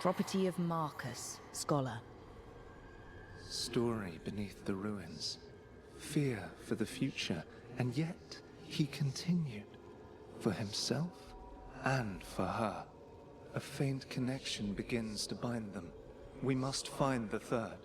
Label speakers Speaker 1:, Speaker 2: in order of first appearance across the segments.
Speaker 1: Property of Marcus, scholar.
Speaker 2: Story beneath the ruins. Fear for the future, and yet he continued. For himself and for her. A faint connection begins to bind them. We must find the third.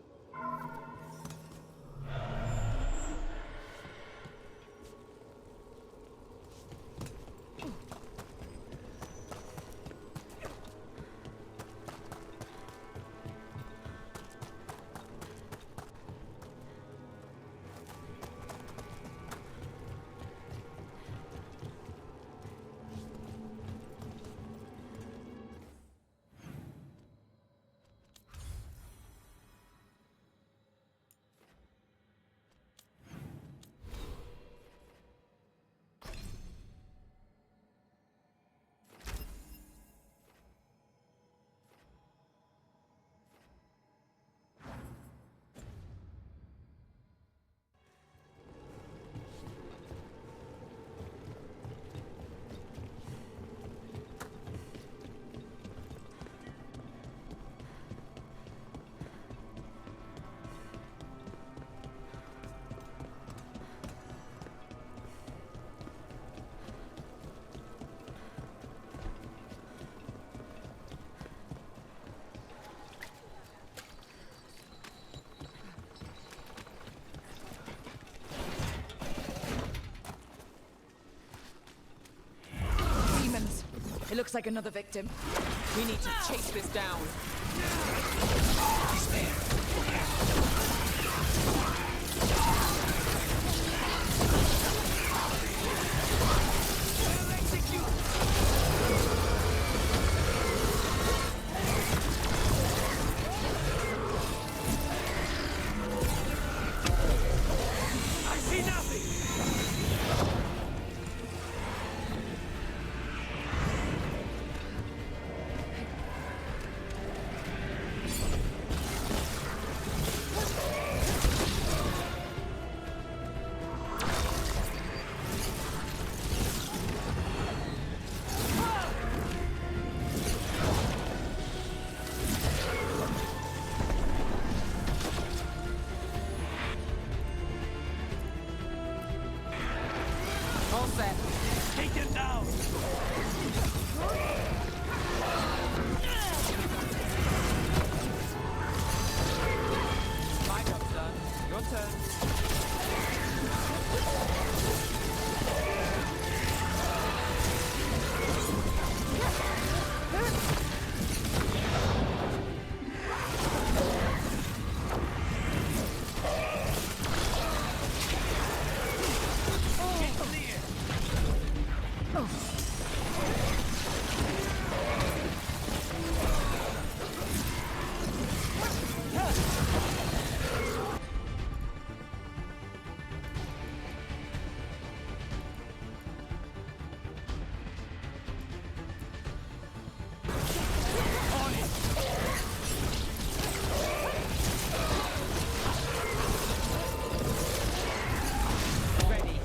Speaker 1: It looks like another victim.
Speaker 3: We need to chase this down.
Speaker 2: He's there.
Speaker 4: I see nothing!
Speaker 3: All set.
Speaker 4: Take him down!
Speaker 3: My job's done. Your turn. Ready.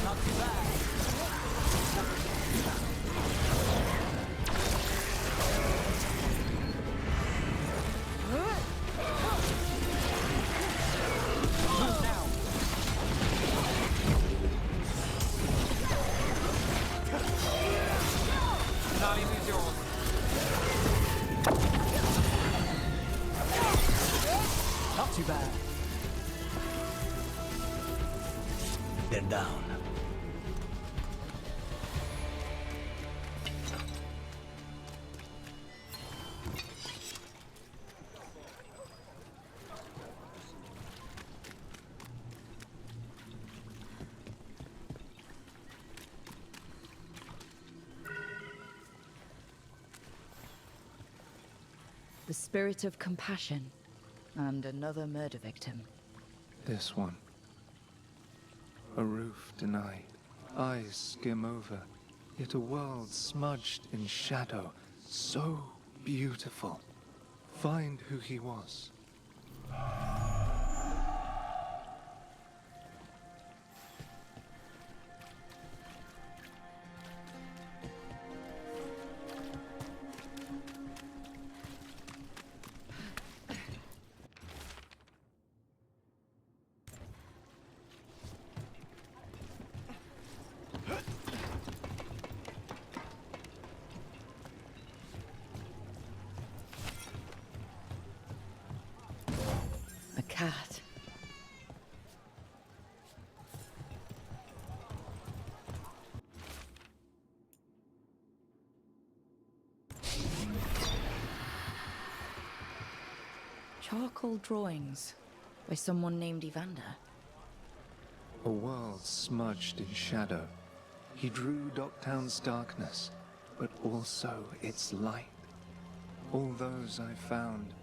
Speaker 3: Not too bad. Move now. Nolly, lose yours.
Speaker 4: Not too bad. They're down.
Speaker 1: spirit of compassion. And another murder victim.
Speaker 2: This one. A roof denied, eyes skim over, yet a world smudged in shadow, so beautiful. Find who he was.
Speaker 1: A cat. Charcoal drawings by someone named Evander.
Speaker 2: A world smudged in shadow. He drew Docktown's darkness, but also its light. All those I found,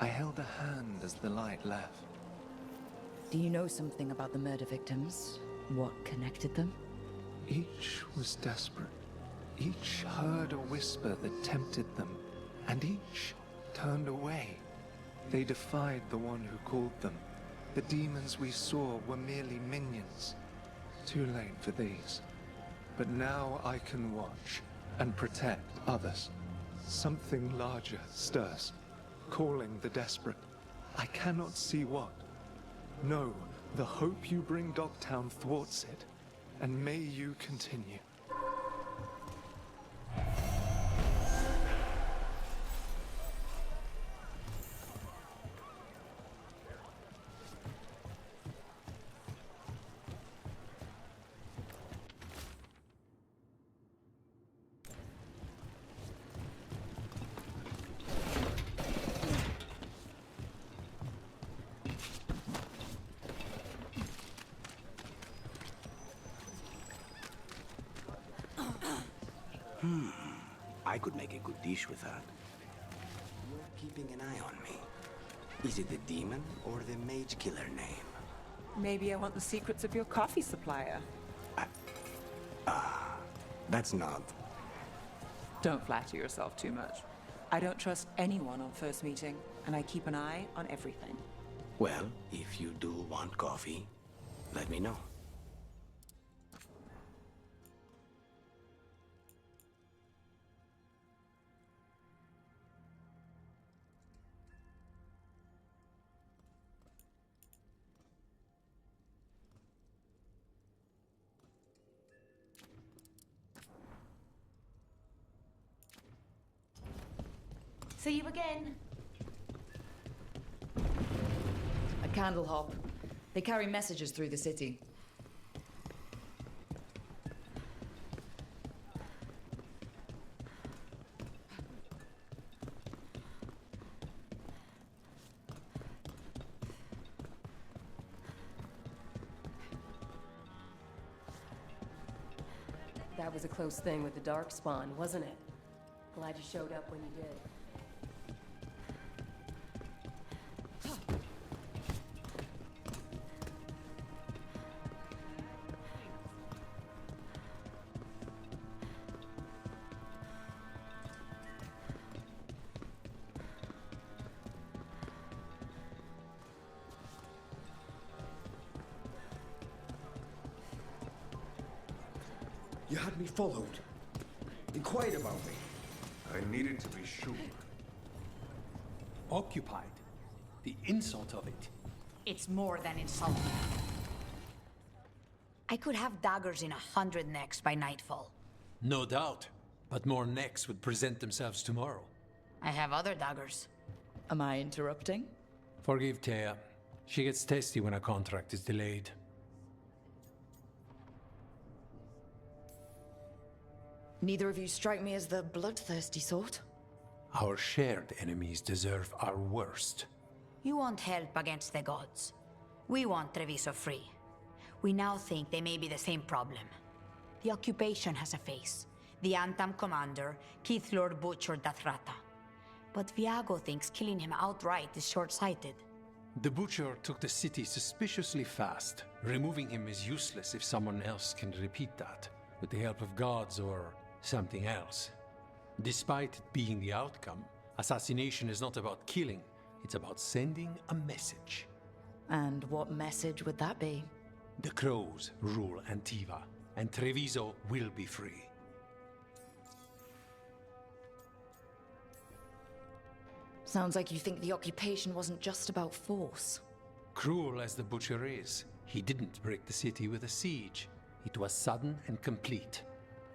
Speaker 2: I held a hand as the light left.
Speaker 1: Do you know something about the murder victims? What connected them?
Speaker 2: Each was desperate. Each heard a whisper that tempted them, and each turned away. They defied the one who called them. The demons we saw were merely minions. Too late for these. But now I can watch and protect others. Something larger stirs, calling the desperate. I cannot see what. No, the hope you bring Docktown thwarts it, and may you continue.
Speaker 4: I could make a good dish with that. You're keeping an eye on me. Is it the demon or the mage killer name?
Speaker 5: Maybe I want the secrets of your coffee supplier.
Speaker 4: That's not...
Speaker 5: Don't flatter yourself too much. I don't trust anyone on first meeting, and I keep an eye on everything.
Speaker 4: Well, if you do want coffee, let me know.
Speaker 6: See you again.
Speaker 1: A candle hop. They carry messages through the city.
Speaker 6: That was a close thing with the Darkspawn, wasn't it? Glad you showed up when you did.
Speaker 7: You had me followed. Inquired about me.
Speaker 8: I needed to be sure.
Speaker 9: Occupied. The insult of it.
Speaker 10: It's more than insulting. I could have daggers in 100 necks by nightfall.
Speaker 9: No doubt. But more necks would present themselves tomorrow.
Speaker 10: I have other daggers.
Speaker 1: Am I interrupting?
Speaker 9: Forgive Thea. She gets testy when a contract is delayed.
Speaker 1: Neither of you strike me as the bloodthirsty sort.
Speaker 9: Our shared enemies deserve our worst.
Speaker 10: You want help against the gods. We want Treviso free. We now think they may be the same problem. The occupation has a face. The Antam commander, Keith Lord Butcher Dathrata. But Viago thinks killing him outright is short-sighted.
Speaker 9: The Butcher took the city suspiciously fast. Removing him is useless if someone else can repeat that, with the help of gods or something else. Despite it being the outcome, assassination is not about killing, it's about sending a message.
Speaker 1: And what message would that be?
Speaker 9: The Crows rule Antiva, and Treviso will be free.
Speaker 1: Sounds like you think the occupation wasn't just about force.
Speaker 9: Cruel as the Butcher is, he didn't break the city with a siege. It was sudden and complete.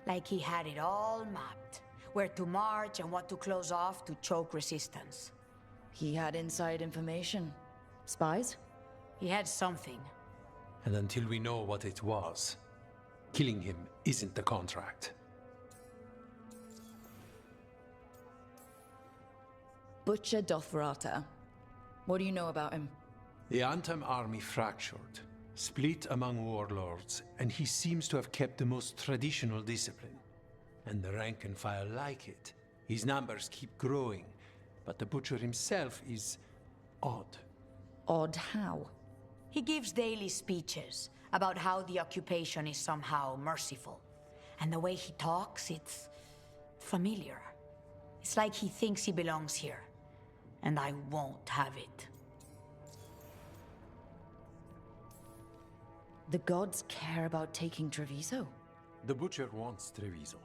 Speaker 10: Like he had it all mapped. Where to march and what to close off to choke resistance.
Speaker 1: He had inside information. Spies?
Speaker 10: He had something.
Speaker 9: And until we know what it was, killing him isn't the contract.
Speaker 1: Butcher Dothrata. What do you know about him?
Speaker 9: The Antam army fractured, split among warlords, and he seems to have kept the most traditional discipline. And the rank and file like it. His numbers keep growing, but the Butcher himself is odd.
Speaker 1: Odd how?
Speaker 10: He gives daily speeches about how the occupation is somehow merciful. And the way he talks, it's familiar. It's like he thinks he belongs here. And I won't have it.
Speaker 1: The gods care about taking Treviso?
Speaker 9: The Butcher wants Treviso.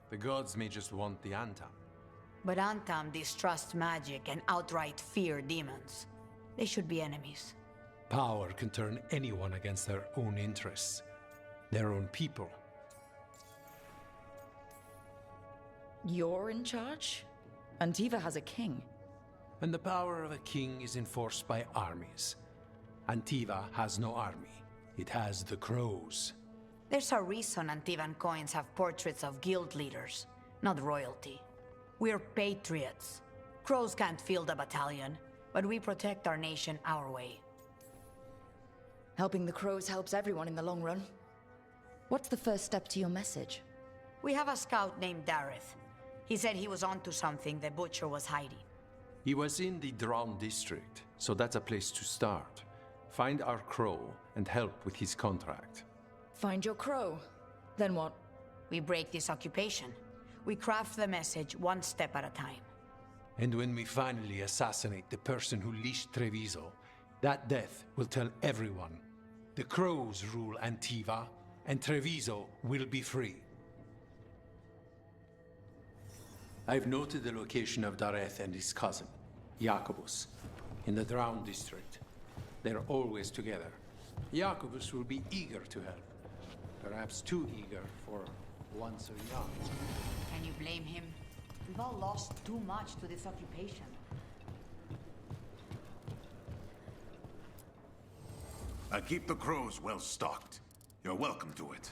Speaker 9: The gods may just want the Antam.
Speaker 10: But Antam distrusts magic and outright fear demons. They should be enemies.
Speaker 9: Power can turn anyone against their own interests, their own people.
Speaker 1: You're in charge? Antiva has a king.
Speaker 9: And the power of a king is enforced by armies. Antiva has no army. It has the Crows.
Speaker 10: There's a reason Antivan coins have portraits of guild leaders, not royalty. We're patriots. Crows can't field a battalion, but we protect our nation our way.
Speaker 1: Helping the Crows helps everyone in the long run. What's the first step to your message?
Speaker 10: We have a scout named Dareth. He said he was onto something the Butcher was hiding.
Speaker 9: He was in the Drown district, so that's a place to start. Find our Crow and help with his contract.
Speaker 1: Find your Crow. Then what?
Speaker 10: We break this occupation. We craft the message one step at a time.
Speaker 9: And when we finally assassinate the person who leashed Treviso, that death will tell everyone. The Crows rule Antiva, and Treviso will be free. I've noted the location of Dareth and his cousin, Jacobus, in the Drown district. They're always together. Jacobus will be eager to help. Perhaps too eager for one so young.
Speaker 10: Can you blame him? We've all lost too much to this occupation.
Speaker 8: I keep the Crows well stocked. You're welcome to it.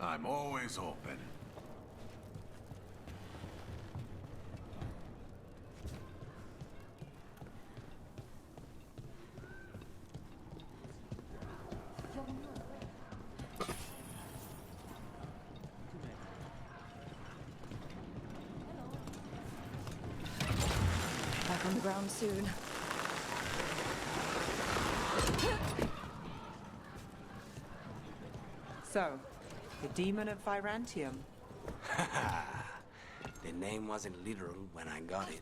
Speaker 8: I'm always open.
Speaker 1: Back on the ground soon.
Speaker 5: So, the demon of Virantium.
Speaker 4: The name wasn't literal when I got it.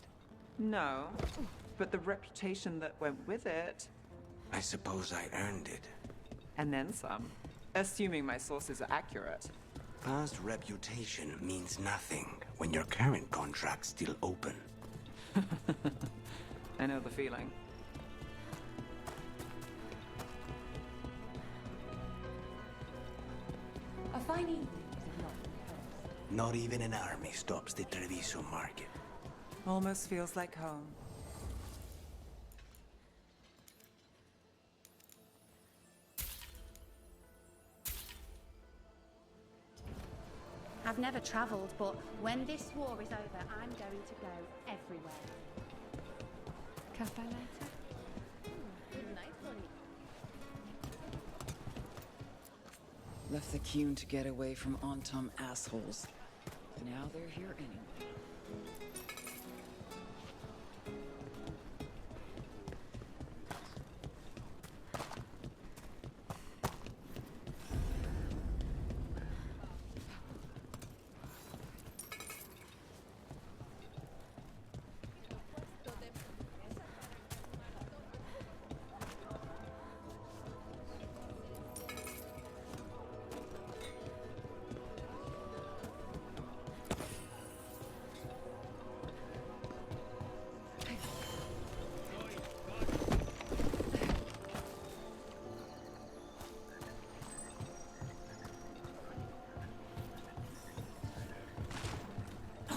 Speaker 5: No, but the reputation that went with it.
Speaker 4: I suppose I earned it.
Speaker 5: And then some. Assuming my sources are accurate.
Speaker 4: Past reputation means nothing when your current contract's still open.
Speaker 5: I know the feeling.
Speaker 6: I fine evening, is it not?
Speaker 4: Not even an army stops the Treviso market.
Speaker 5: Almost feels like home.
Speaker 11: I've never traveled, but when this war is over, I'm going to go everywhere. Cafe later?
Speaker 1: Left the Cune to get away from Antom assholes. Now they're here anyway.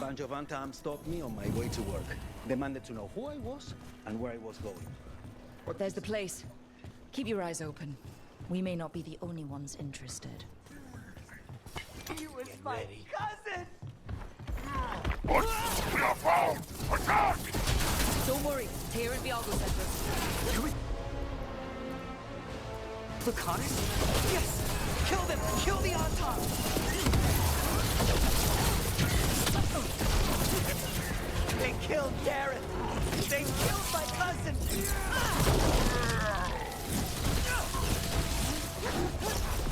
Speaker 12: Bunch of Antam stopped me on my way to work. Demanded to know who I was and where I was going.
Speaker 1: There's the place. Keep your eyes open. We may not be the only ones interested.
Speaker 3: He was my cousin!
Speaker 8: We are found! Attack!
Speaker 1: Don't worry, Tyr and Viago sent us.
Speaker 3: Lucanus? Yes! Kill them! Kill the Anton! They killed Gareth! They killed my cousin!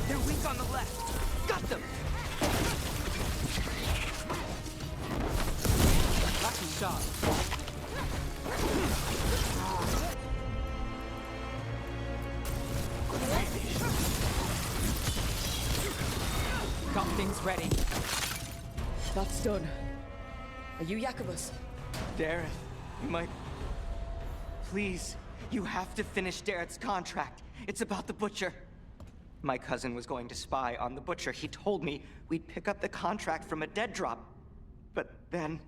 Speaker 3: They're weak on the left! Got them! Lucky shot.
Speaker 5: Got things ready.
Speaker 1: That's done. Are you Jacobus?
Speaker 3: Dareth, you might... Please, you have to finish Dareth's contract. It's about the Butcher. My cousin was going to spy on the Butcher. He told me we'd pick up the contract from a dead drop. But then...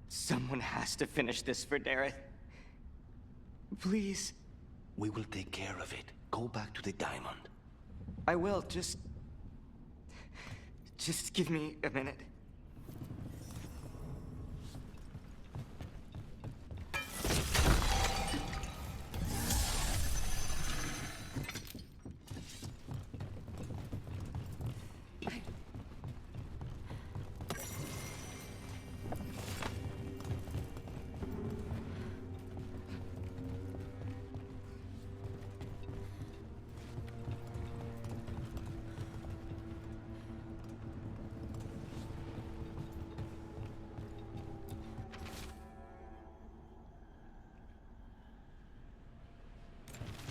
Speaker 3: someone has to finish this for Dareth. Please.
Speaker 4: We will take care of it. Go back to the diamond.
Speaker 3: I will, just give me a minute.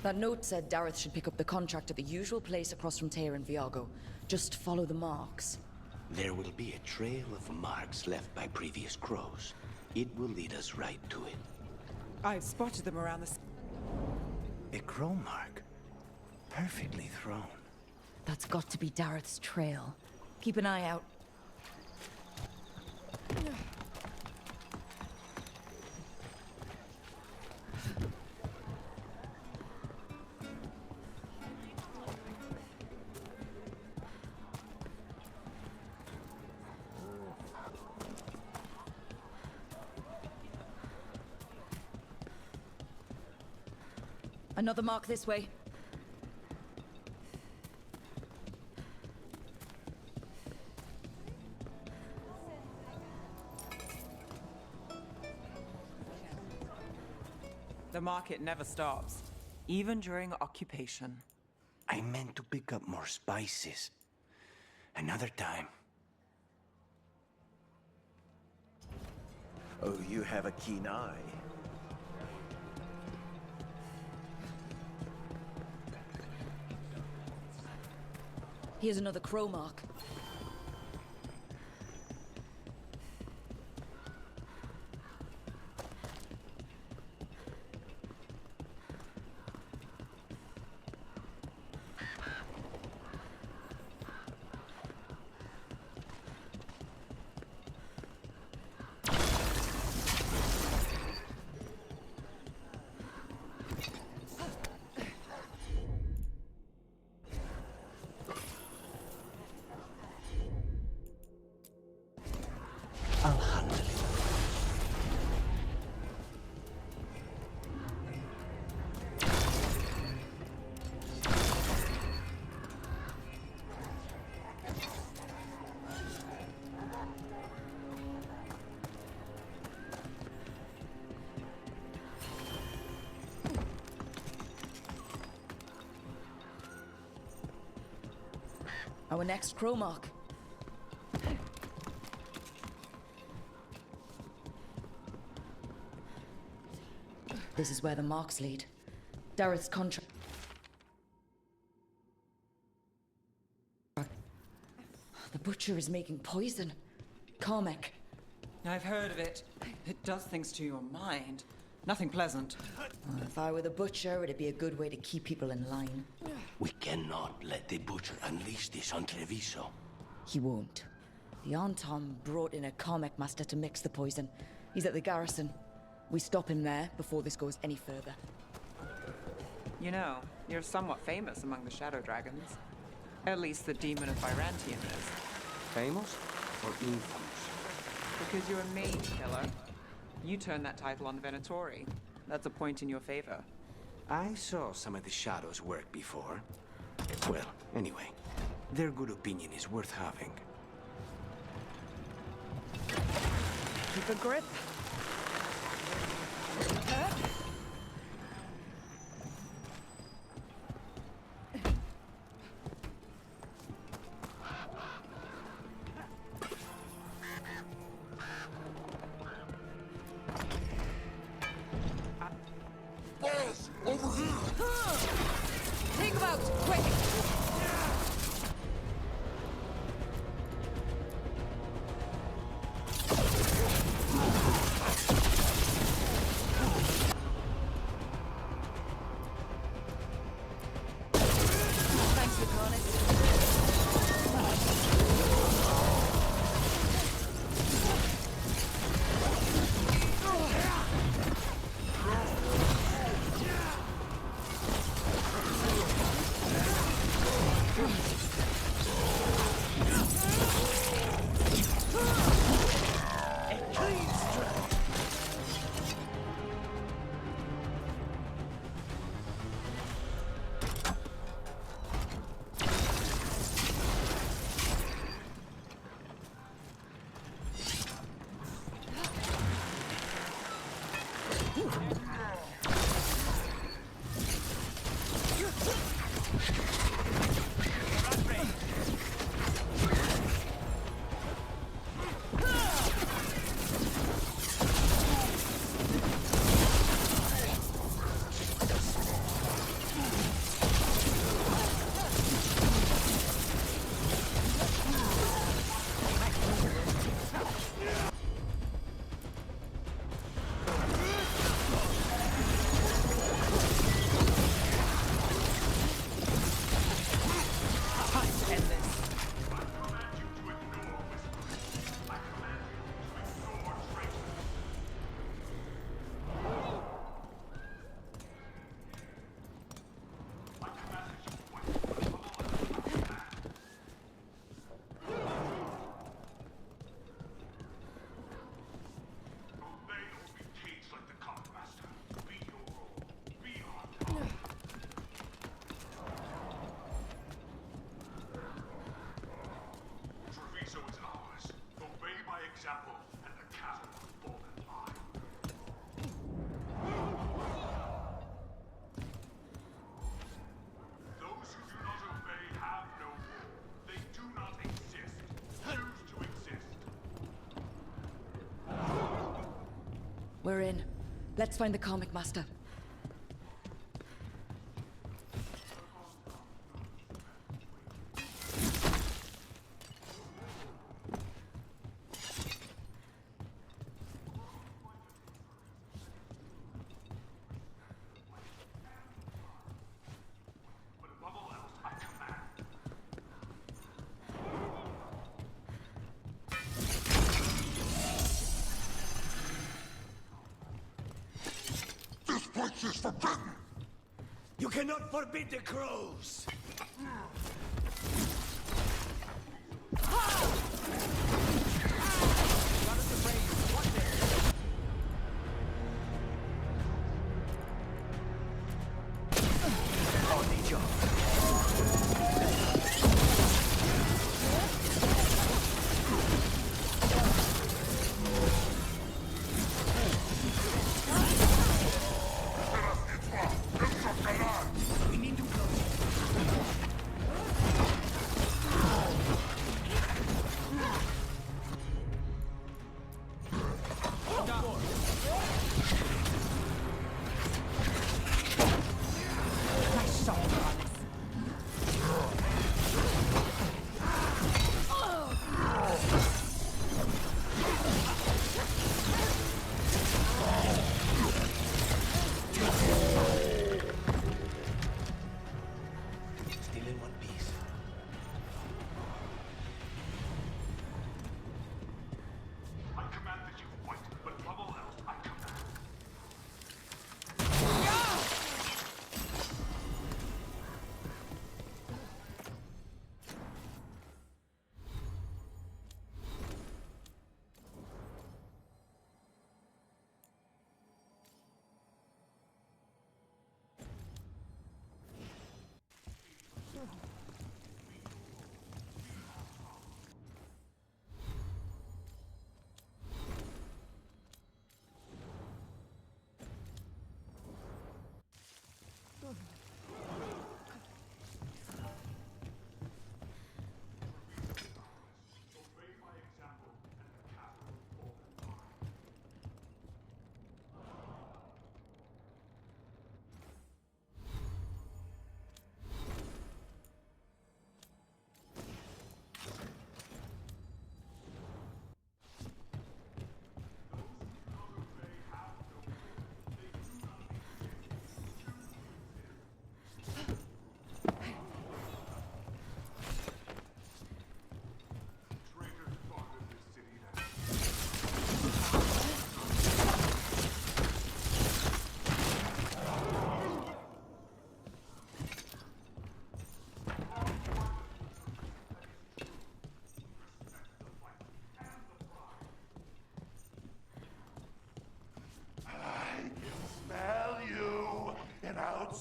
Speaker 1: That note said Dareth should pick up the contract at the usual place across from Tyr and Viago. Just follow the marks.
Speaker 4: There will be a trail of marks left by previous crows. It will lead us right to it.
Speaker 5: I've spotted them around the...
Speaker 4: A crow mark. Perfectly thrown.
Speaker 1: That's got to be Dareth's trail. Keep an eye out. Another mark this way.
Speaker 5: The market never stops, even during occupation.
Speaker 4: I meant to pick up more spices. Another time.
Speaker 13: Oh, you have a keen eye.
Speaker 1: Here's another crow mark.
Speaker 4: handle it.
Speaker 1: Our next crow mark. This is where the marks lead. Dareth's contract. The butcher is making poison. Carmack.
Speaker 5: I've heard of it. It does things to your mind. Nothing pleasant.
Speaker 1: If I were the butcher, it'd be a good way to keep people in line.
Speaker 4: We cannot let the butcher unleash this on Treviso.
Speaker 1: He won't. The Anton brought in a Carmack master to mix the poison. He's at the garrison. We stop him there before this goes any further.
Speaker 5: You know, you're somewhat famous among the Shadow Dragons. At least the Demon of Byrantium is.
Speaker 4: Famous or infamous?
Speaker 5: Because you're a mage killer. You turned that title on the Venatori. That's a point in your favor.
Speaker 4: I saw some of the Shadows work before. Well, anyway, their good opinion is worth having.
Speaker 1: Keep a grip. Take him out, quick! Thanks, Lucanus. We're in. Let's find the Karmic Master.
Speaker 8: Is forbidden!
Speaker 4: You cannot forbid the crows!
Speaker 5: Run us a break.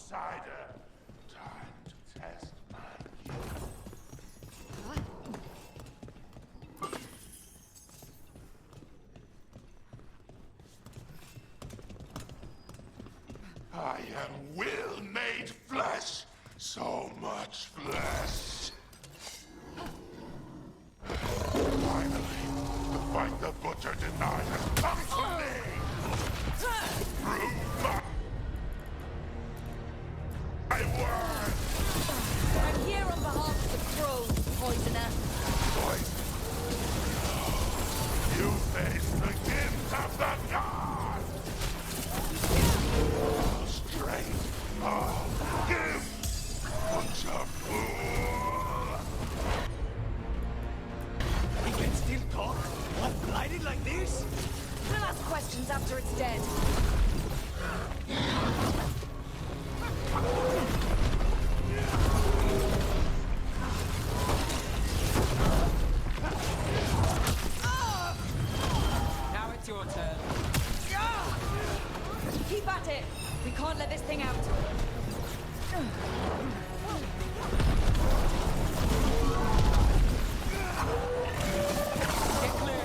Speaker 8: outsider. Time to test my youth. I am will made flesh. So much flesh. Finally, the fight the butcher denied has come to me. Prove my word.
Speaker 1: I'm here on behalf of the crows, poisoner.
Speaker 8: Poison. You face the gift of the gods. Straight of gift. Butcher fool.
Speaker 12: He can still talk? What, blighted like this?
Speaker 1: We'll ask questions after it's dead.
Speaker 5: Now it's your turn.
Speaker 1: Keep at it! We can't let this thing out.
Speaker 5: Get clear.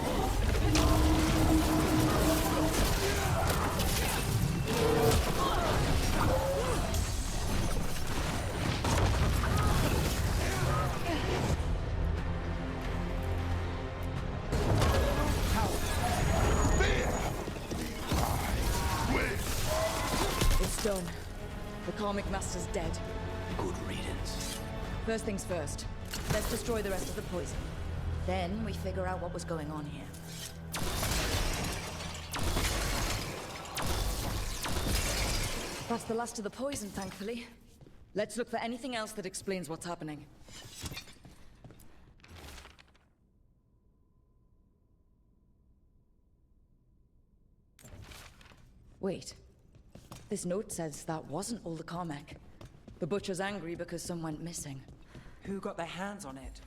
Speaker 1: It's done. The karmic master's dead.
Speaker 4: Good riddance.
Speaker 1: First things first. Let's destroy the rest of the poison. Then we figure out what was going on here. That's the last of the poison, thankfully. Let's look for anything else that explains what's happening. Wait. This note says that wasn't all the Carmack. The butcher's angry because some went missing.
Speaker 5: Who got their hands on it?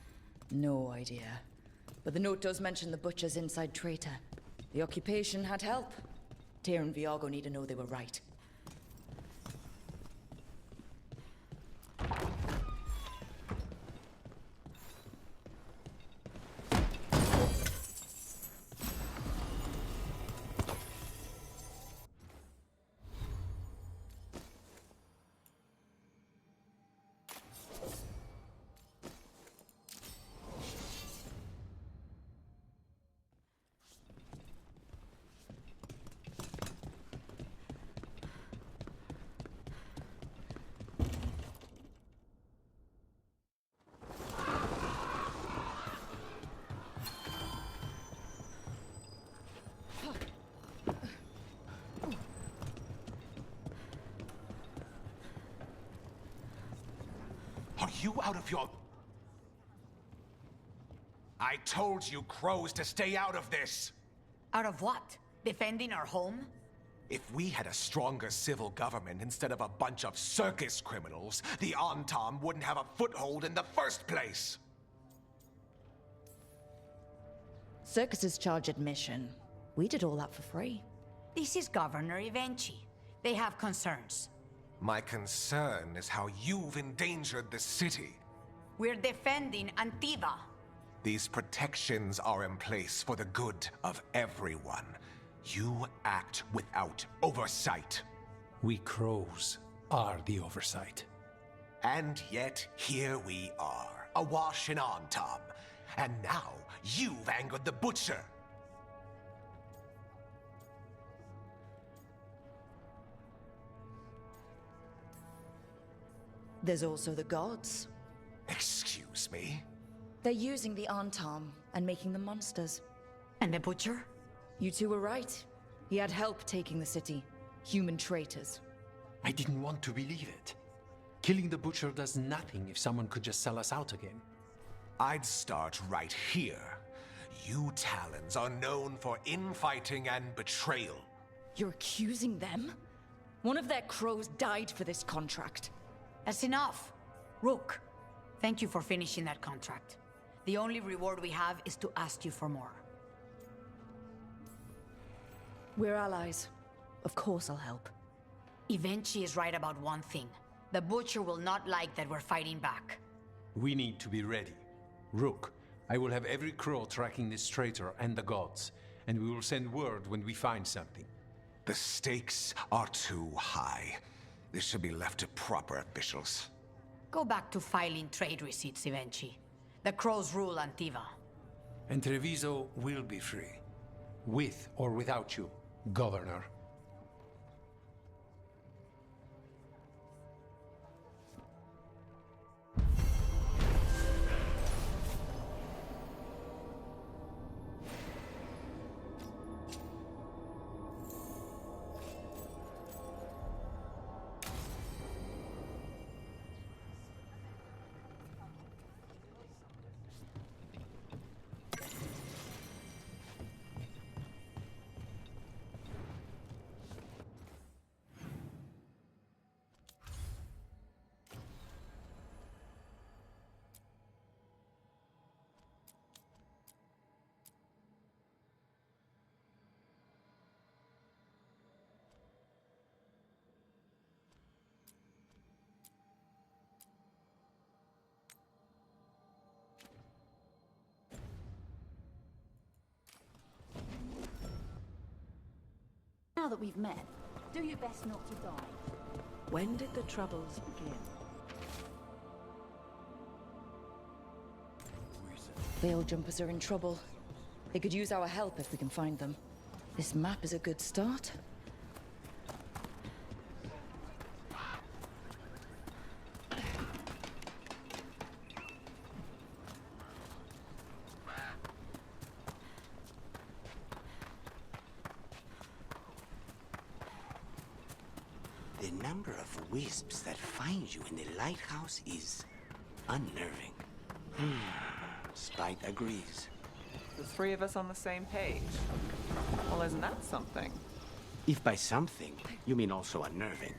Speaker 1: No idea. But the note does mention the butcher's inside traitor. The occupation had help. Tyr and Viago need to know they were right.
Speaker 14: Are you out of your... I told you, crows, to stay out of this!
Speaker 10: Out of what? Defending our home?
Speaker 14: If we had a stronger civil government instead of a bunch of circus criminals, the Antam wouldn't have a foothold in the first place!
Speaker 1: Circuses charge admission. We did all that for free.
Speaker 10: This is Governor Evenchi. They have concerns.
Speaker 14: My concern is how you've endangered the city.
Speaker 10: We're defending Antiva.
Speaker 14: These protections are in place for the good of everyone. You act without oversight.
Speaker 9: We crows are the oversight.
Speaker 14: And yet, here we are, awash in Antam. And now, you've angered the Butcher.
Speaker 1: There's also the gods.
Speaker 14: Excuse me?
Speaker 1: They're using the Antam and making them monsters.
Speaker 10: And the Butcher?
Speaker 1: You two were right. He had help taking the city. Human traitors.
Speaker 9: I didn't want to believe it. Killing the Butcher does nothing if someone could just sell us out again.
Speaker 14: I'd start right here. You Talons are known for infighting and betrayal.
Speaker 1: You're accusing them? One of their crows died for this contract.
Speaker 10: That's enough. Rook, thank you for finishing that contract. The only reward we have is to ask you for more.
Speaker 1: We're allies. Of course I'll help.
Speaker 10: Eventually is right about one thing. The Butcher will not like that we're fighting back.
Speaker 9: We need to be ready. Rook, I will have every crow tracking this traitor and the gods, and we will send word when we find something.
Speaker 14: The stakes are too high. This should be left to proper officials.
Speaker 10: Go back to filing trade receipts, Evenchi. The crows rule Antiva.
Speaker 9: And Treviso will be free. With or without you, Governor.
Speaker 15: Now that we've met, do your best not to die.
Speaker 16: When did the troubles begin?
Speaker 1: Veil Jumpers are in trouble. They could use our help if we can find them. This map is a good start.
Speaker 4: The number of wisps that find you in the lighthouse is unnerving. Spite agrees.
Speaker 5: The three of us on the same page. Well, isn't that something?
Speaker 4: If by something, you mean also unnerving.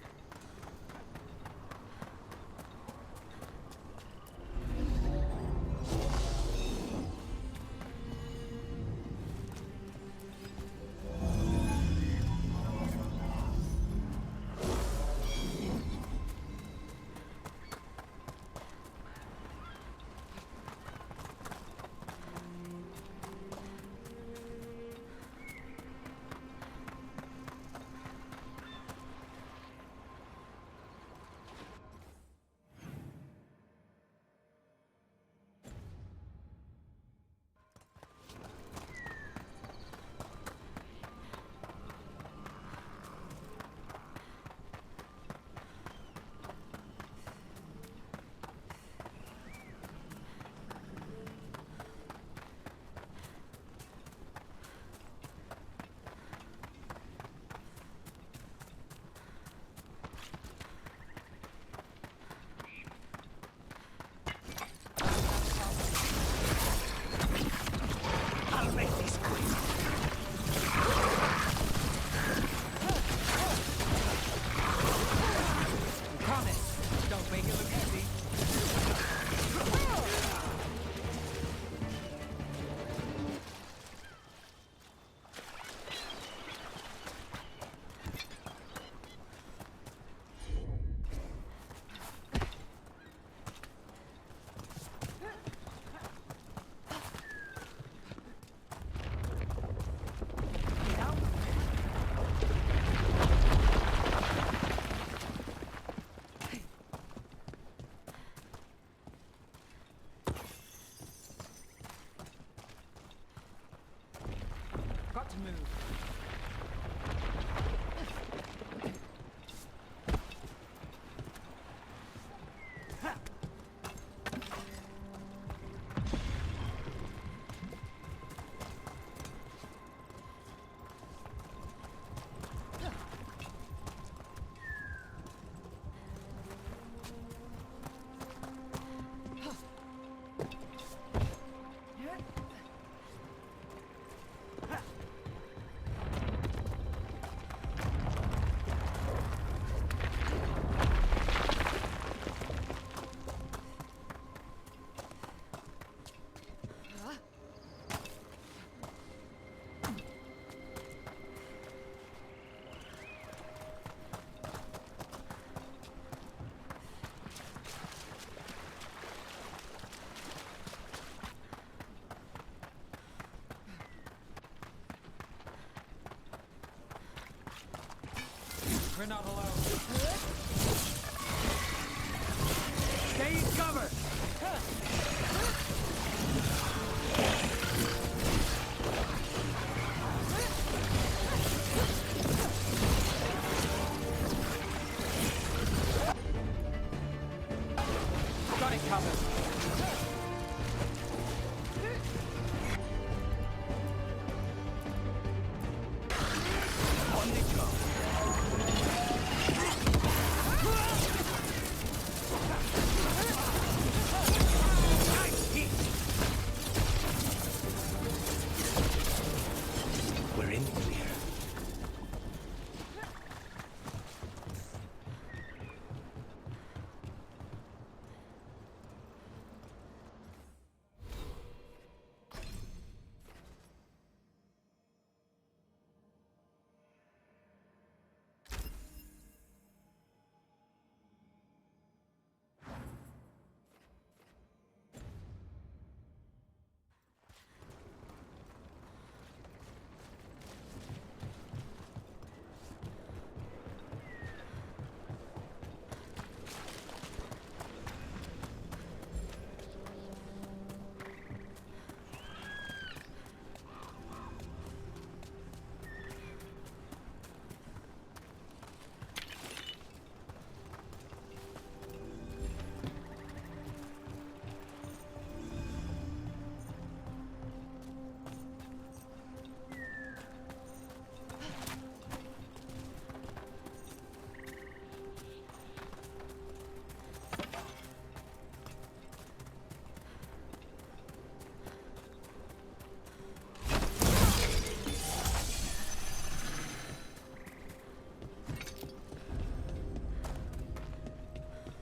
Speaker 5: To move.
Speaker 9: We're not alone.
Speaker 7: Stay in cover!
Speaker 5: Got it covered.
Speaker 7: On the go! Nice hit!
Speaker 4: We're in the clear.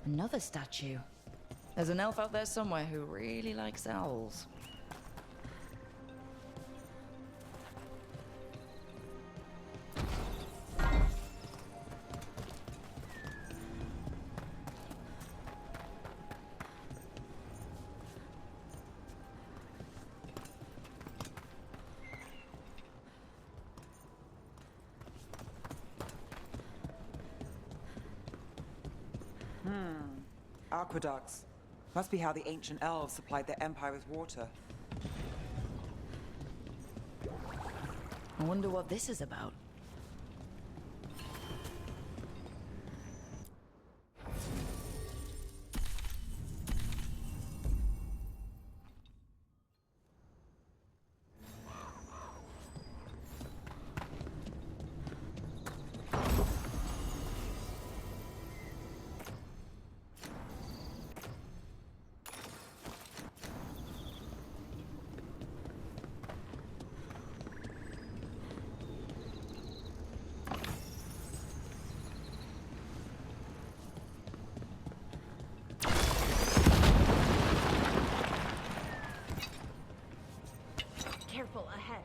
Speaker 1: Another statue. There's an elf out there somewhere who really likes owls.
Speaker 5: Aqueducts. Must be how the ancient elves supplied their empire with water.
Speaker 1: I wonder what this is about.
Speaker 15: Careful, ahead.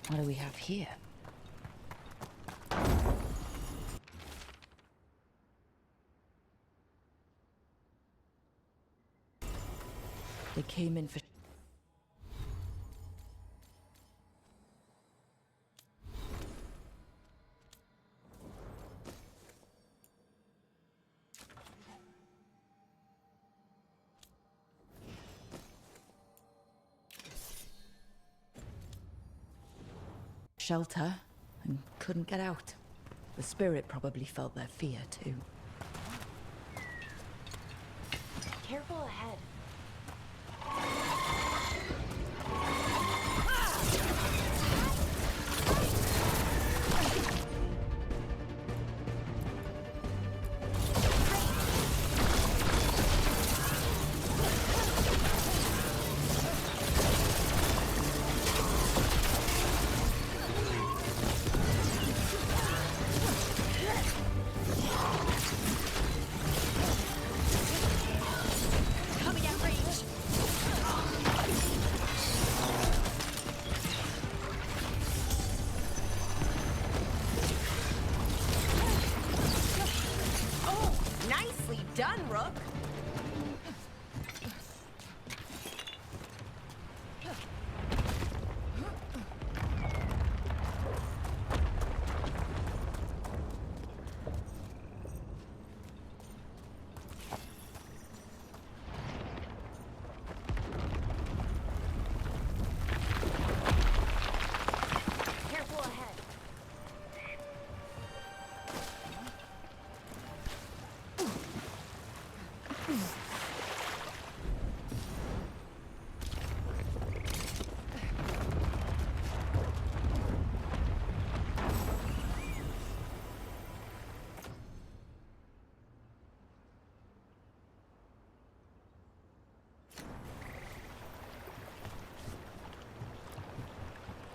Speaker 1: What do we have here? They came in for... shelter and couldn't get out. The spirit probably felt their fear too.
Speaker 6: Careful ahead.
Speaker 10: Done, Rook. Careful ahead.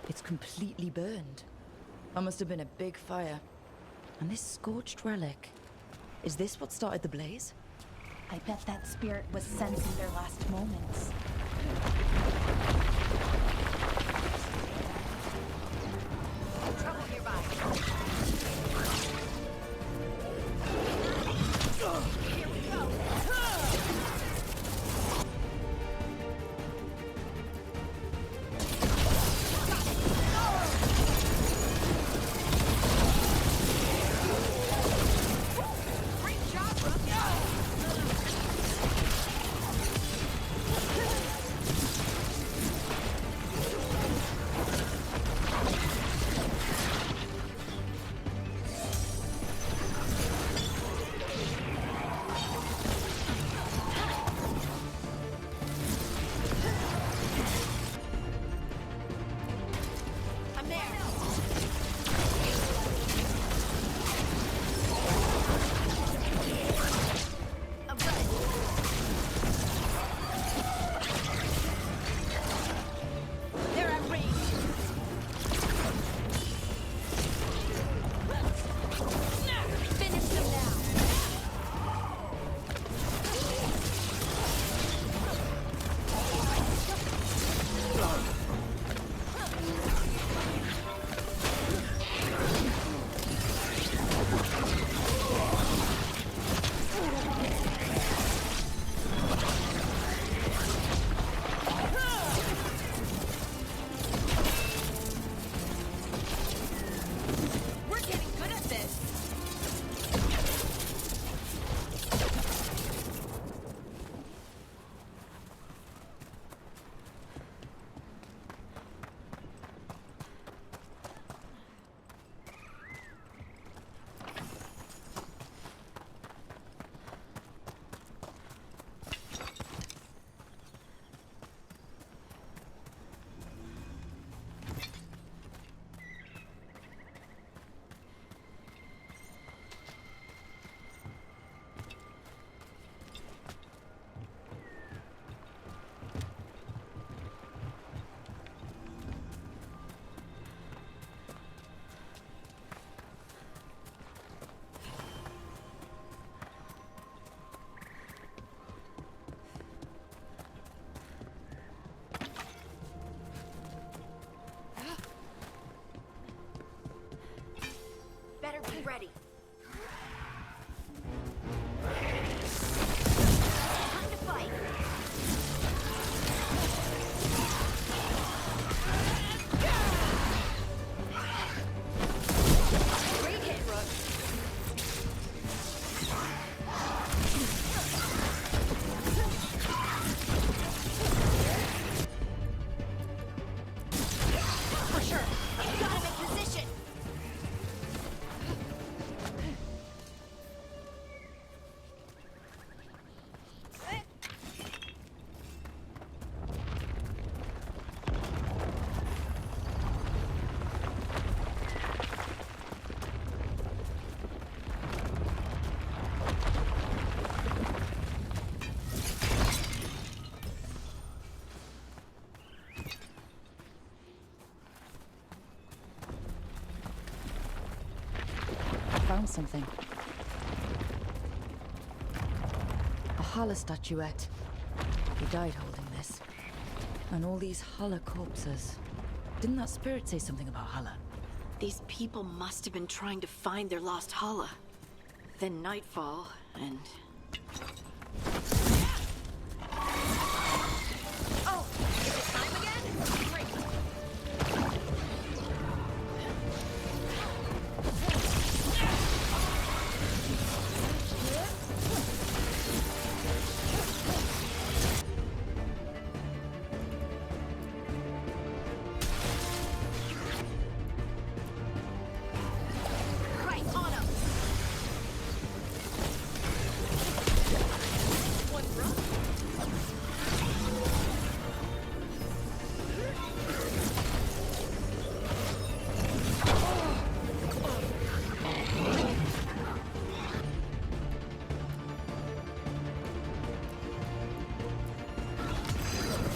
Speaker 1: It's completely burned. That must have been a big fire. And this scorched relic, is this what started the blaze?
Speaker 15: I bet that spirit was sensing their last moments.
Speaker 10: Trouble nearby. Here we go. Better be ready. Time to fight.
Speaker 1: found something. A Hala statuette. He died holding this. And all these Hala corpses. Didn't that spirit say something about Hala?
Speaker 16: These people must have been trying to find their lost Hala. Then nightfall, and...
Speaker 10: Oh! Is it time again? Great. Right, on up! One run.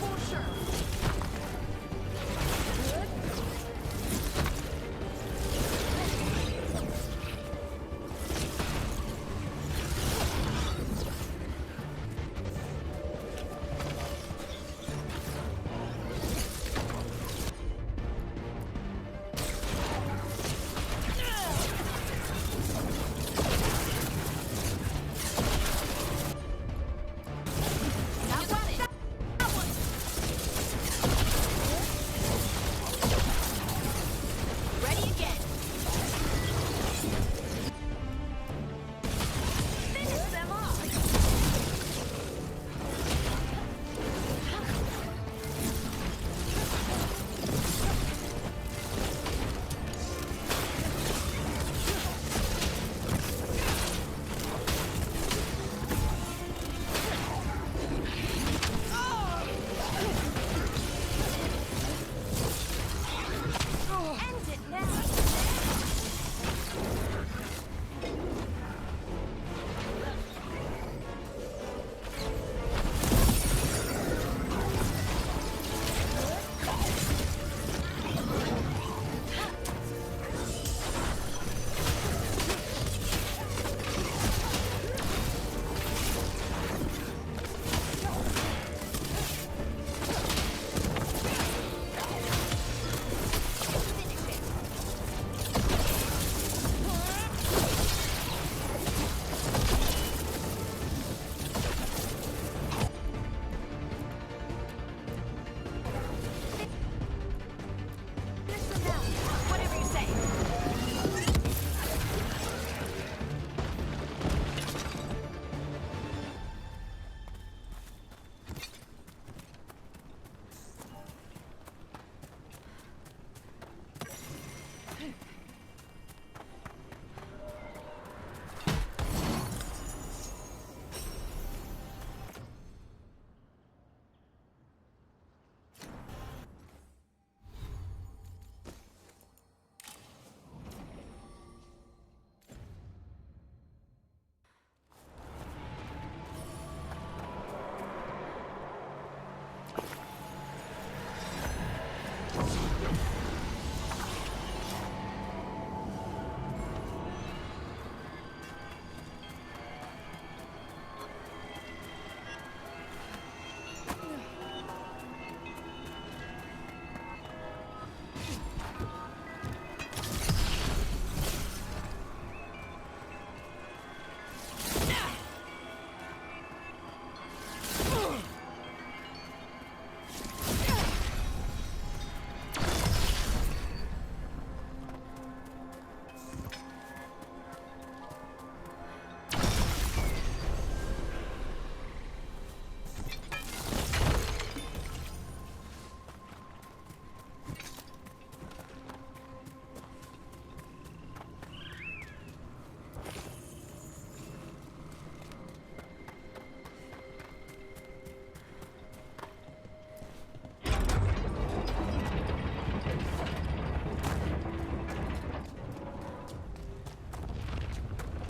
Speaker 10: For sure. That got it. That one. Ready again. Finish them off. End it now. Finish them now. Whatever you say.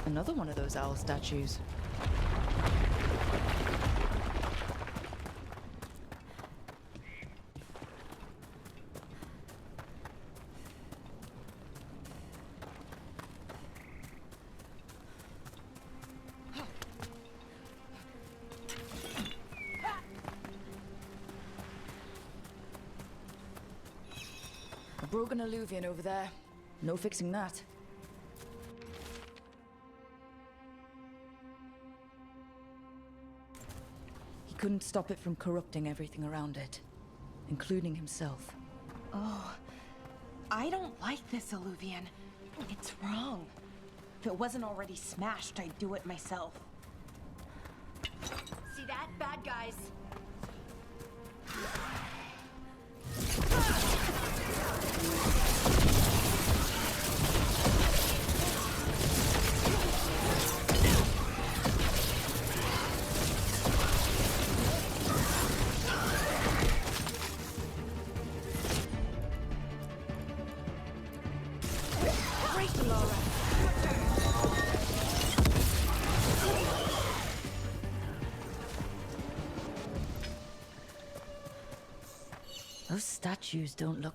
Speaker 1: Another one of those owl statues. broken alluvian over there. No fixing that. He couldn't stop it from corrupting everything around it, including himself.
Speaker 17: Oh, I don't like this alluvian. It's wrong. If it wasn't already smashed, I'd do it myself.
Speaker 10: See that, bad guys?
Speaker 1: Those statues don't look...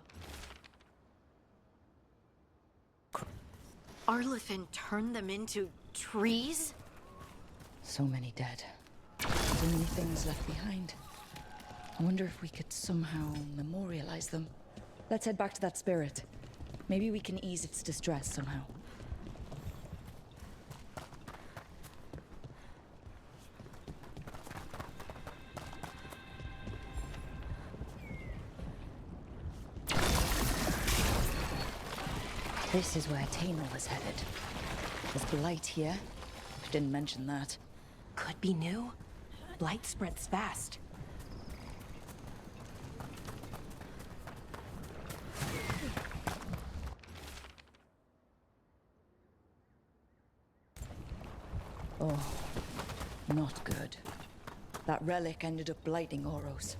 Speaker 16: Arlithin turned them into trees?
Speaker 1: So many dead. So many things left behind. I wonder if we could somehow memorialize them. Let's head back to that spirit. Maybe we can ease its distress somehow. This is where Tainor was headed. There's blight here. I didn't mention that.
Speaker 17: Could be new. Blight spreads fast.
Speaker 1: Oh, not good. That relic ended up blighting Oros.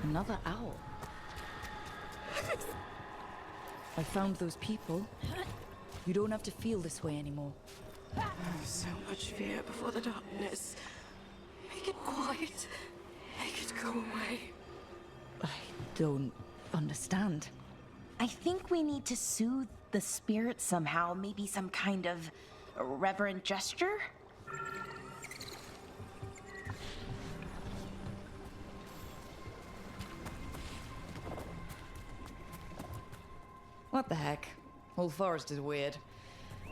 Speaker 1: Another owl. I found those people. You don't have to feel this way anymore.
Speaker 16: So much fear before the darkness. Make it quiet. Make it go away.
Speaker 1: I don't understand.
Speaker 17: I think we need to soothe the spirit somehow. Maybe some kind of reverent gesture?
Speaker 1: What the heck? Whole forest is weird.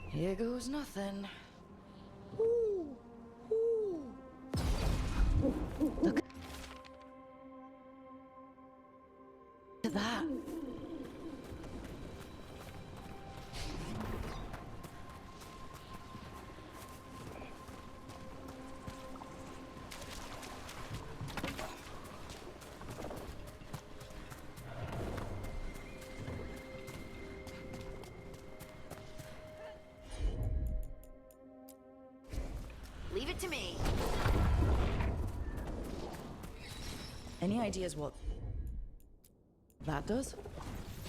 Speaker 1: Here goes nothing. Ooh. Ooh. Look at that.
Speaker 10: Leave it to me.
Speaker 1: Any ideas what that does?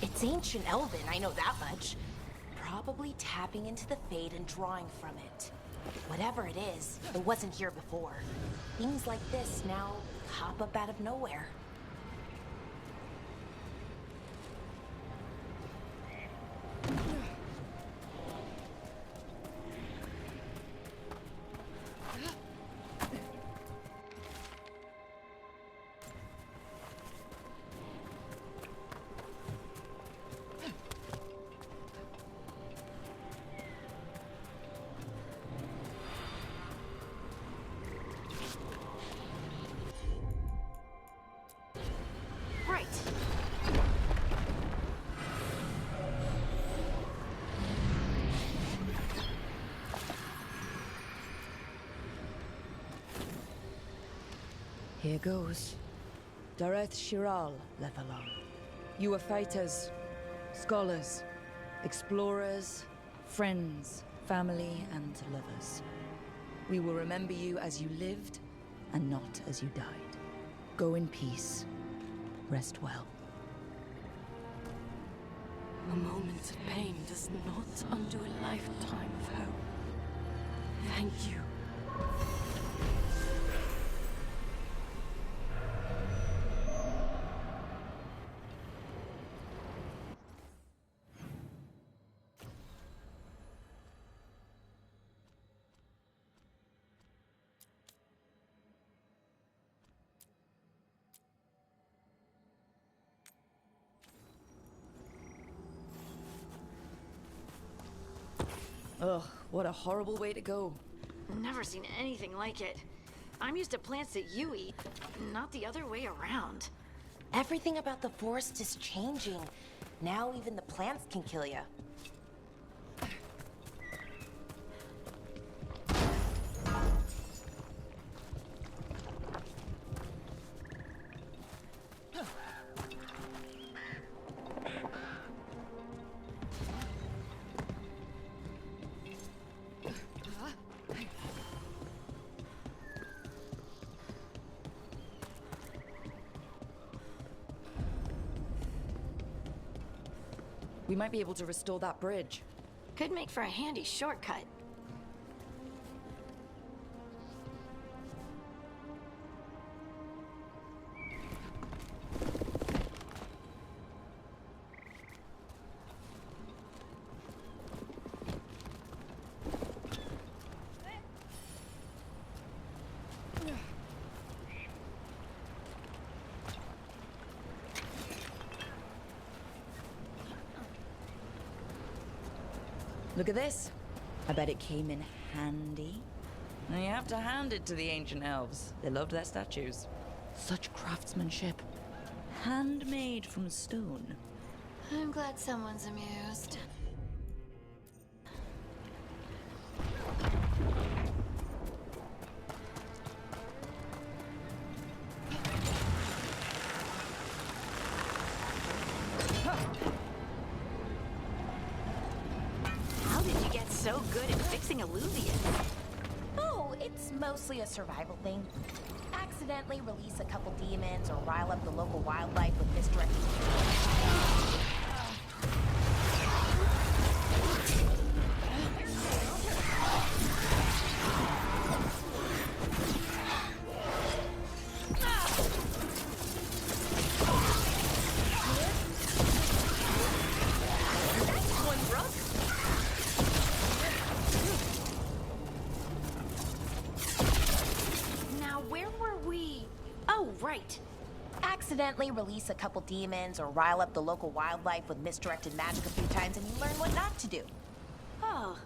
Speaker 17: It's ancient Elven, I know that much. Probably tapping into the Fade and drawing from it. Whatever it is, it wasn't here before. Things like this now pop up out of nowhere.
Speaker 1: Here goes. Dareth Shiral, Lethalon. You are fighters, scholars, explorers, friends, family, and lovers. We will remember you as you lived, and not as you died. Go in peace. Rest well.
Speaker 16: A moment of pain does not undo a lifetime of hope. Thank you.
Speaker 1: Ugh, what a horrible way to go.
Speaker 15: Never seen anything like it. I'm used to plants that you eat, not the other way around.
Speaker 17: Everything about the forest is changing. Now even the plants can kill you.
Speaker 1: We might be able to restore that bridge.
Speaker 15: Could make for a handy shortcut.
Speaker 1: Look at this. I bet it came in handy. And you have to hand it to the ancient elves. They loved their statues. Such craftsmanship. Handmade from stone.
Speaker 15: I'm glad someone's amused. How did you get so good at fixing illuvions?
Speaker 17: Oh, it's mostly a survival thing. Accidentally release a couple demons or rile up the local wildlife with misdirected. Accidentally release a couple demons or rile up the local wildlife with misdirected magic a few times and you learn what not to do.
Speaker 15: Oh.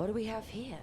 Speaker 1: What do we have here?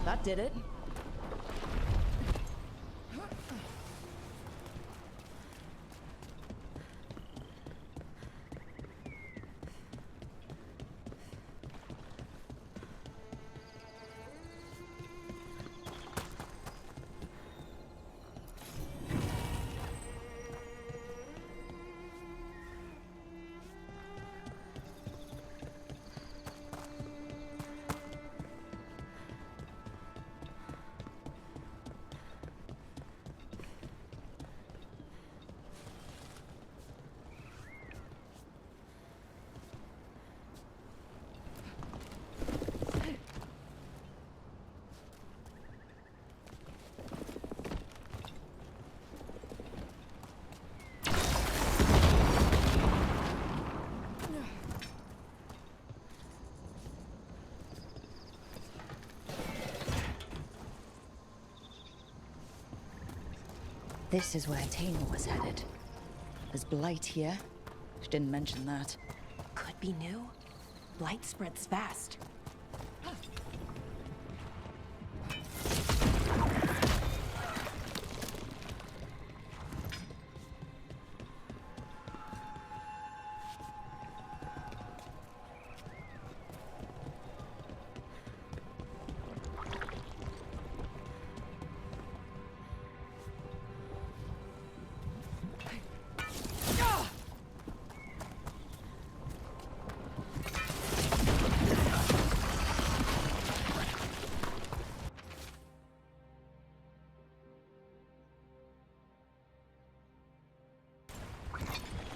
Speaker 1: That did it. This is where Tamer was headed. There's blight here. She didn't mention that.
Speaker 17: Could be new. Blight spreads fast.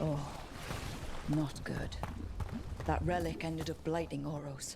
Speaker 1: Oh, not good. That relic ended up blighting Oros.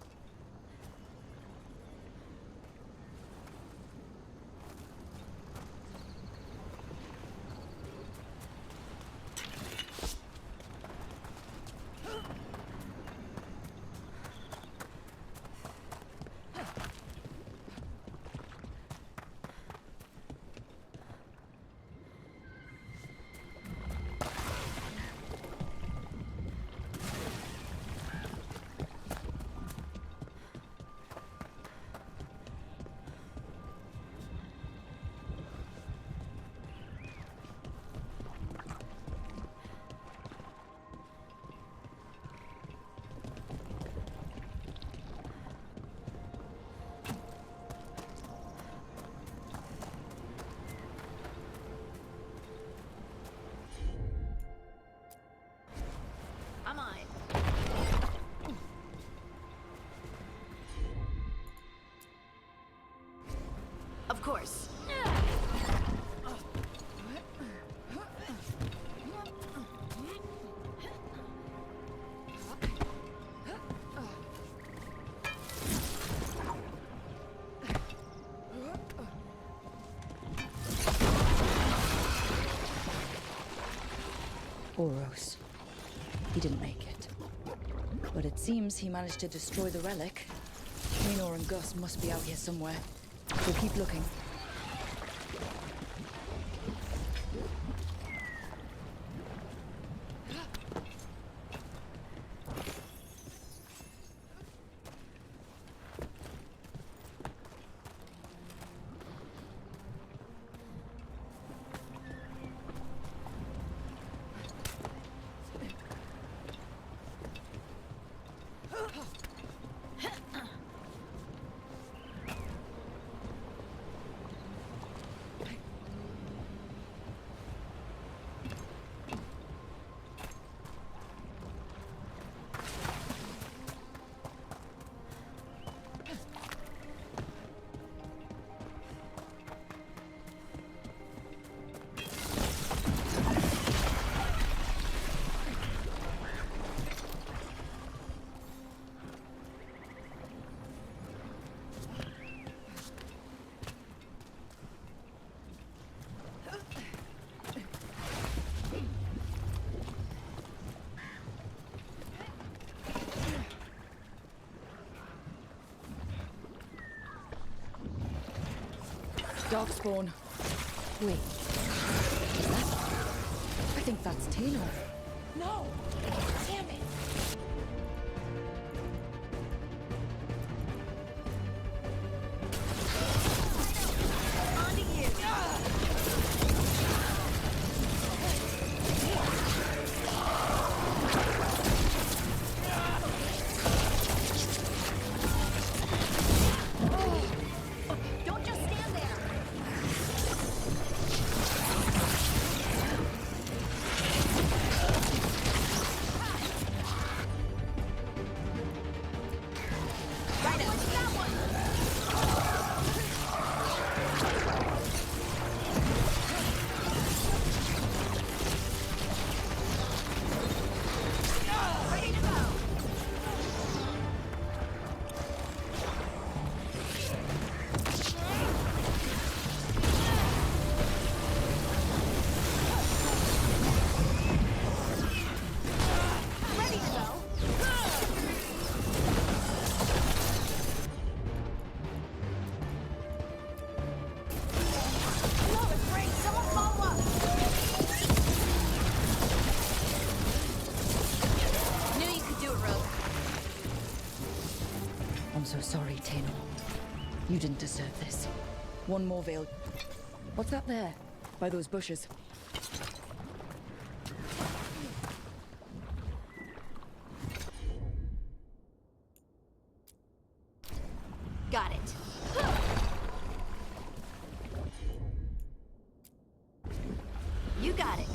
Speaker 15: I'm on it. Of course.
Speaker 1: Oros. He didn't make it. But it seems he managed to destroy the relic. Raynor and Gus must be out here somewhere. We'll keep looking. Darkspawn. Wait. Is that? I think that's Taylor.
Speaker 17: No! Damn it!
Speaker 1: So sorry, Taylor. You didn't deserve this. One more veil. What's that there? By those bushes.
Speaker 15: Got it. You got it.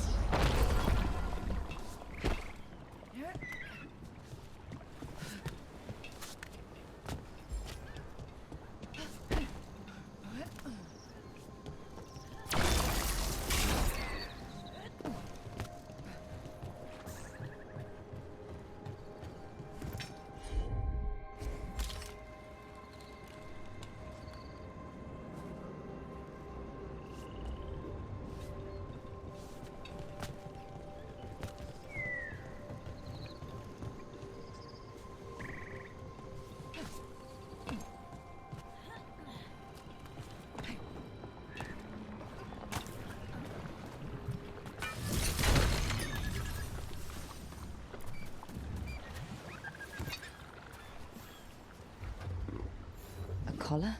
Speaker 1: collar?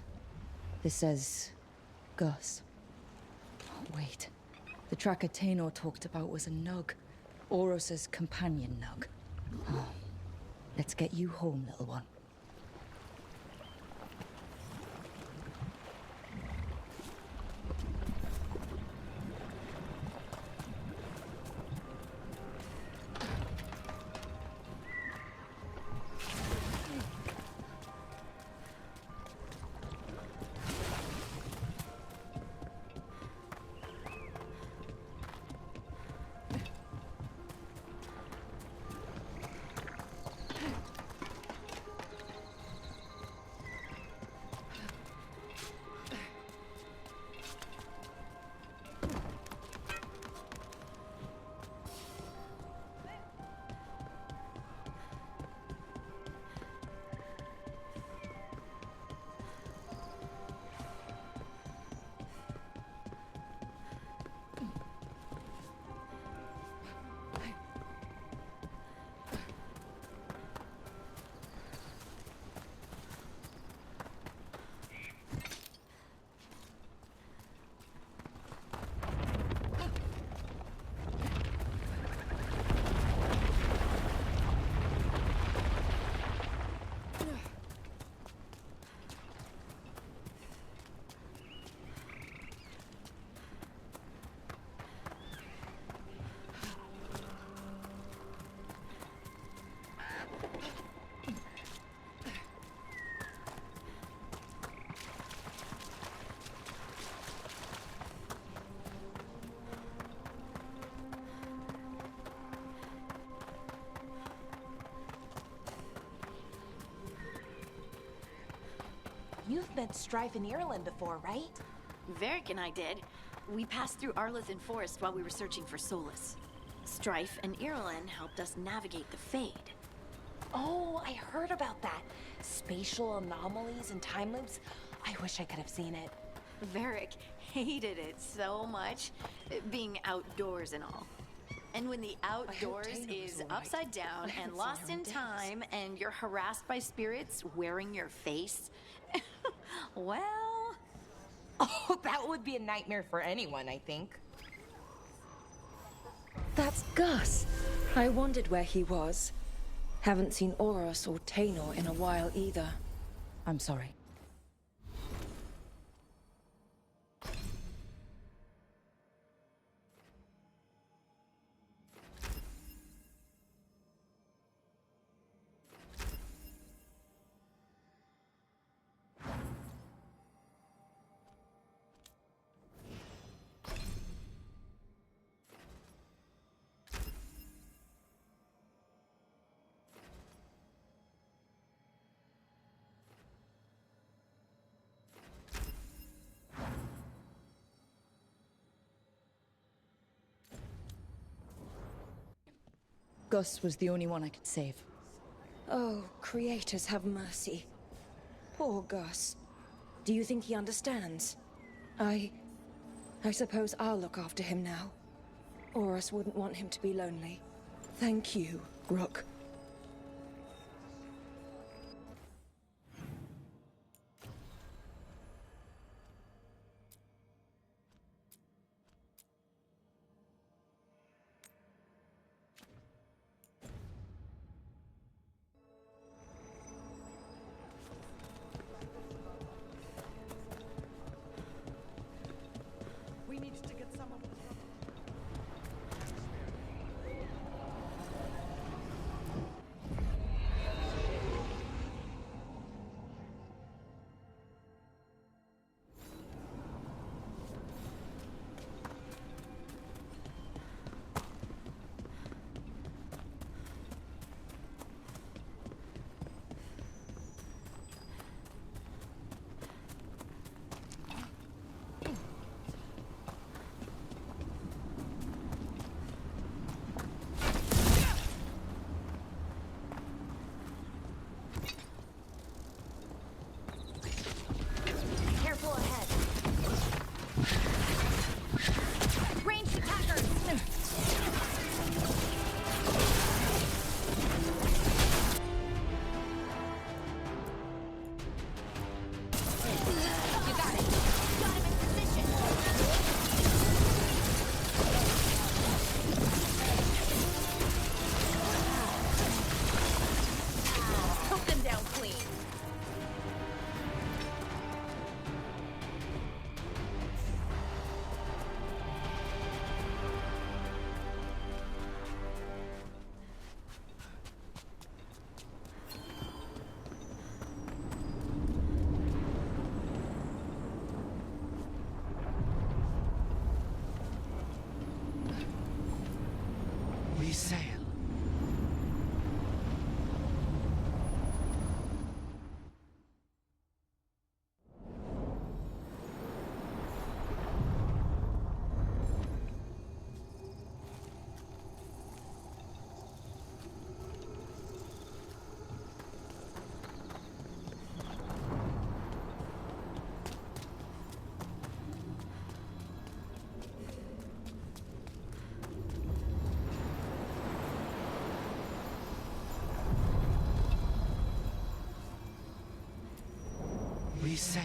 Speaker 1: This says... Gus. Oh, wait. The tracker Tainor talked about was a Nug. Oros's companion Nug. Oh. Let's get you home, little one.
Speaker 17: You've met Strife in Ireland before, right?
Speaker 15: Varric and I did. We passed through Arlathan Forest while we were searching for Solus. Strife and Ireland helped us navigate the Fade.
Speaker 17: Oh, I heard about that. Spatial anomalies and time loops. I wish I could have seen it.
Speaker 15: Varric hated it so much, being outdoors and all. And when the outdoors is upside down and lost in time and you're harassed by spirits wearing your face, well...
Speaker 17: Oh, that would be a nightmare for anyone, I think.
Speaker 18: That's Gus. I wondered where he was. Haven't seen Oros or Tainor in a while either.
Speaker 1: I'm sorry. Gus was the only one I could save.
Speaker 18: Oh, creators have mercy. Poor Gus. Do you think he understands? I suppose I'll look after him now. Oros wouldn't want him to be lonely. Thank you, Rook.
Speaker 4: sail.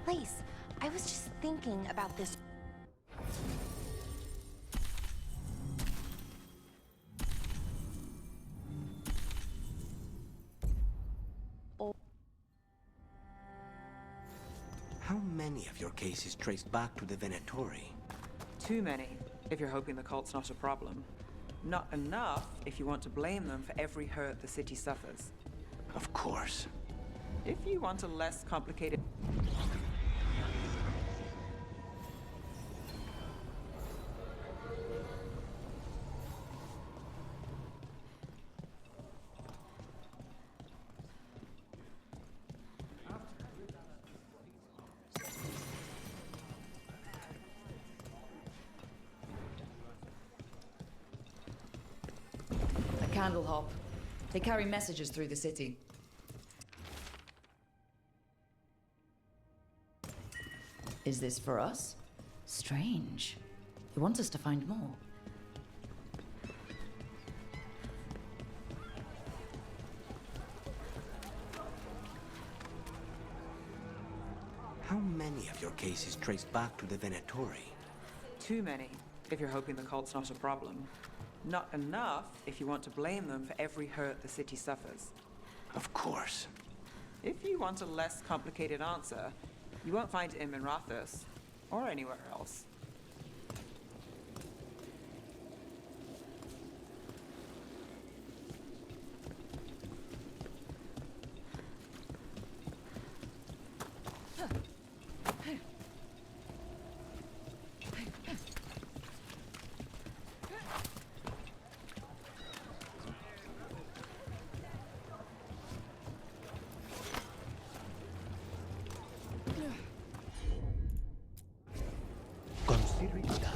Speaker 17: Please, I was just thinking about this.
Speaker 4: How many of your cases traced back to the Venatori?
Speaker 5: Too many, if you're hoping the cult's not a problem. Not enough if you want to blame them for every hurt the city suffers.
Speaker 4: Of course.
Speaker 5: If you want a less complicated...
Speaker 1: A candle hop. They carry messages through the city. Is this for us? Strange. He wants us to find more.
Speaker 4: How many of your cases traced back to the Venatori?
Speaker 5: Too many, if you're hoping the cult's not a problem. Not enough if you want to blame them for every hurt the city suffers.
Speaker 4: Of course.
Speaker 5: If you want a less complicated answer, you won't find him in Rathus, or anywhere else.
Speaker 4: Consider it done.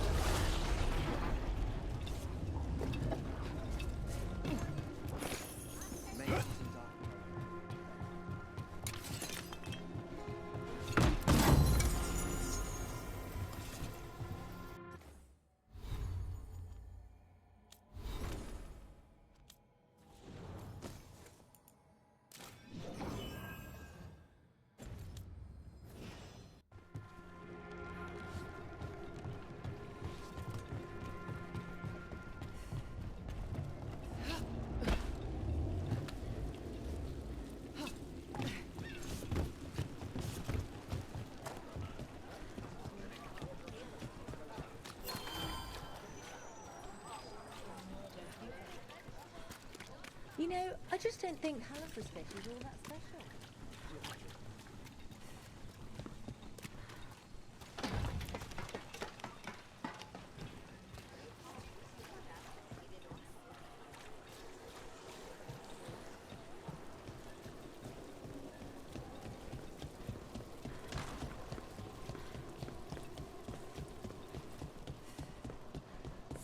Speaker 19: You know, I just don't think Halifa's fish is all that special.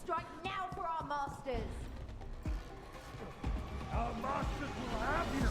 Speaker 11: Strike now for our masters!
Speaker 8: Our masters will have you!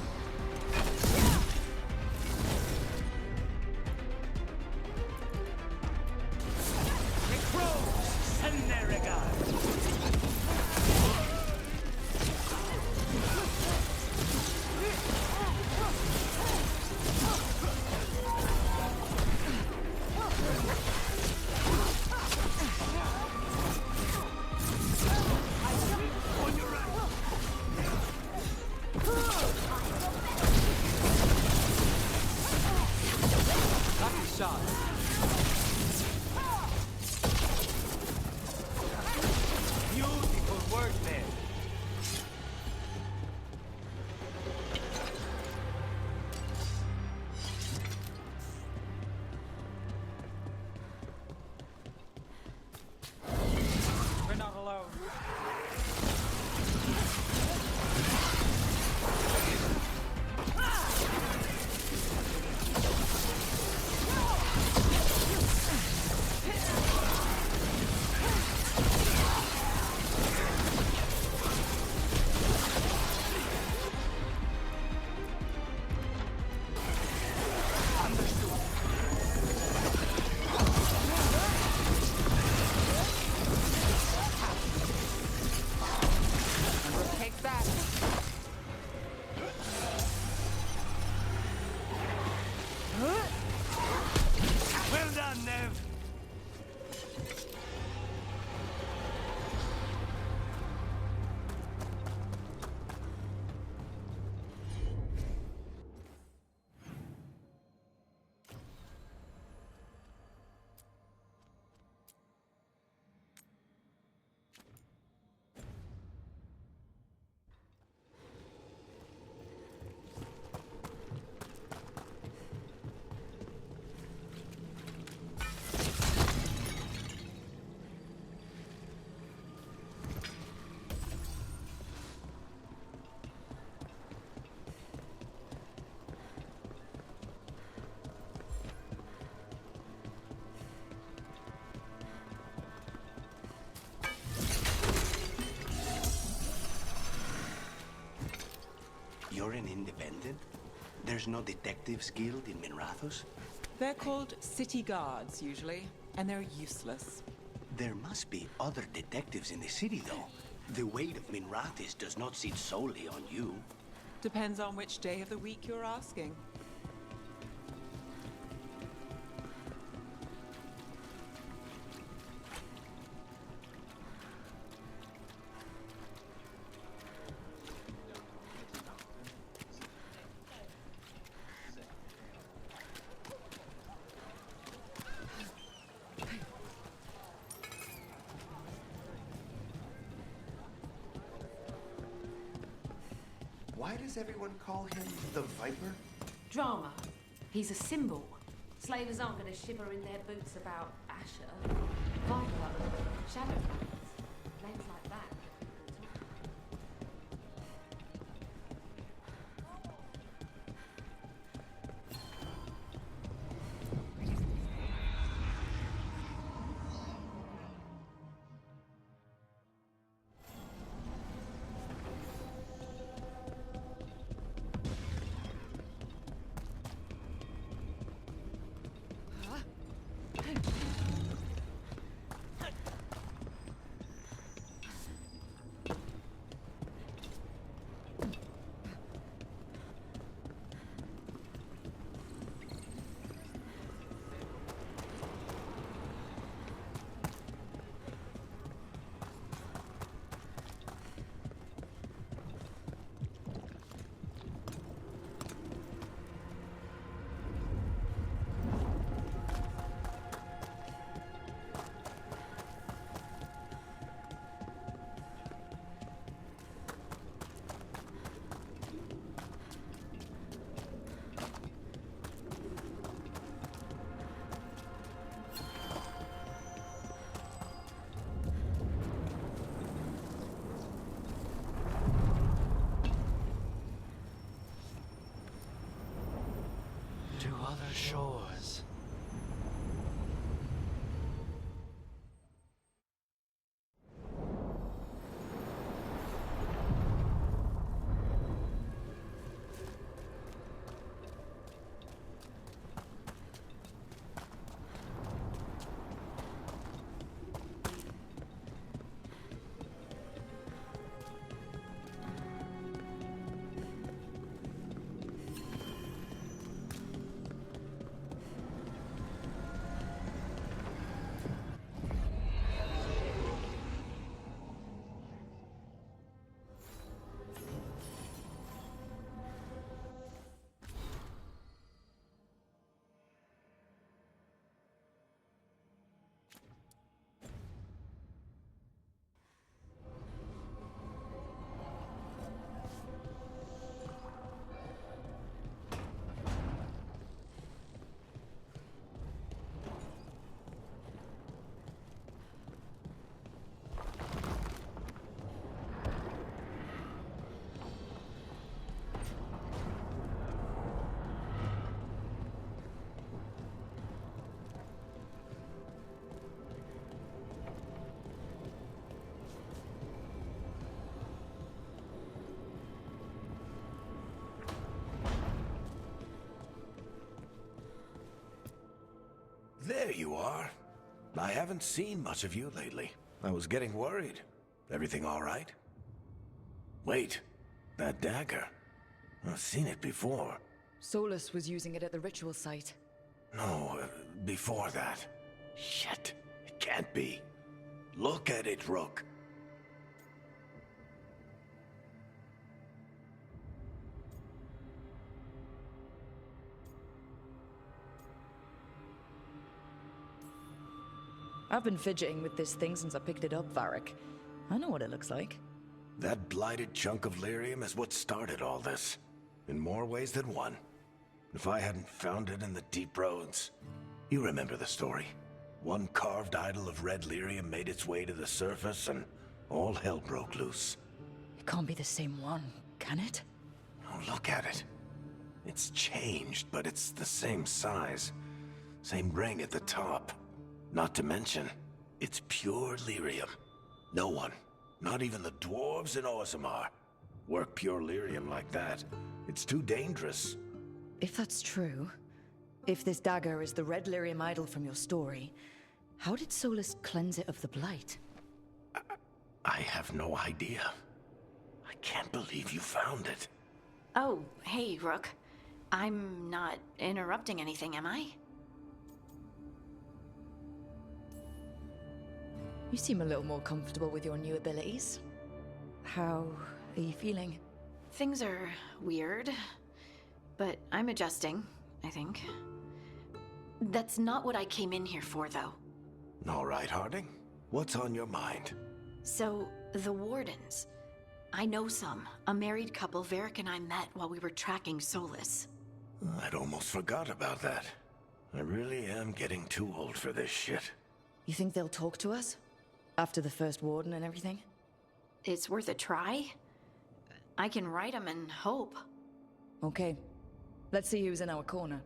Speaker 4: You're an independent? There's no detectives guild in Minrathos?
Speaker 5: They're called city guards, usually, and they're useless.
Speaker 4: There must be other detectives in the city, though. The weight of Minrathis does not sit solely on you.
Speaker 5: Depends on which day of the week you're asking.
Speaker 20: Why does everyone call him the Viper?
Speaker 6: Drama. He's a symbol. Slavers aren't going to shiver in their boots about Asher, Veilguard, Shadowlands, names like that.
Speaker 20: To other shores.
Speaker 13: There you are. I haven't seen much of you lately. I was getting worried. Everything all right? Wait, that dagger. I've seen it before.
Speaker 1: Solus was using it at the ritual site.
Speaker 13: No, before that. Shit, it can't be. Look at it, Rook.
Speaker 1: I've been fidgeting with this thing since I picked it up, Varric. I know what it looks like.
Speaker 13: That blighted chunk of lyrium is what started all this. In more ways than one. If I hadn't found it in the deep roads. You remember the story. One carved idol of red lyrium made its way to the surface and all hell broke loose.
Speaker 1: It can't be the same one, can it?
Speaker 13: Oh, look at it. It's changed, but it's the same size. Same ring at the top. Not to mention, it's pure lyrium. No one, not even the dwarves in Orzammar, work pure lyrium like that. It's too dangerous.
Speaker 1: If that's true, if this dagger is the red lyrium idol from your story, how did Solus cleanse it of the blight?
Speaker 13: I have no idea. I can't believe you found it.
Speaker 15: Oh, hey, Rook. I'm not interrupting anything, am I?
Speaker 1: You seem a little more comfortable with your new abilities. How are you feeling?
Speaker 15: Things are weird, but I'm adjusting, I think. That's not what I came in here for, though.
Speaker 13: All right, Harding. What's on your mind?
Speaker 15: So, the Wardens. I know some. A married couple Varric and I met while we were tracking Solus.
Speaker 13: I'd almost forgot about that. I really am getting too old for this shit.
Speaker 1: You think they'll talk to us? After the first warden and everything?
Speaker 15: It's worth a try. I can write them and hope.
Speaker 1: Okay. Let's see who's in our corner.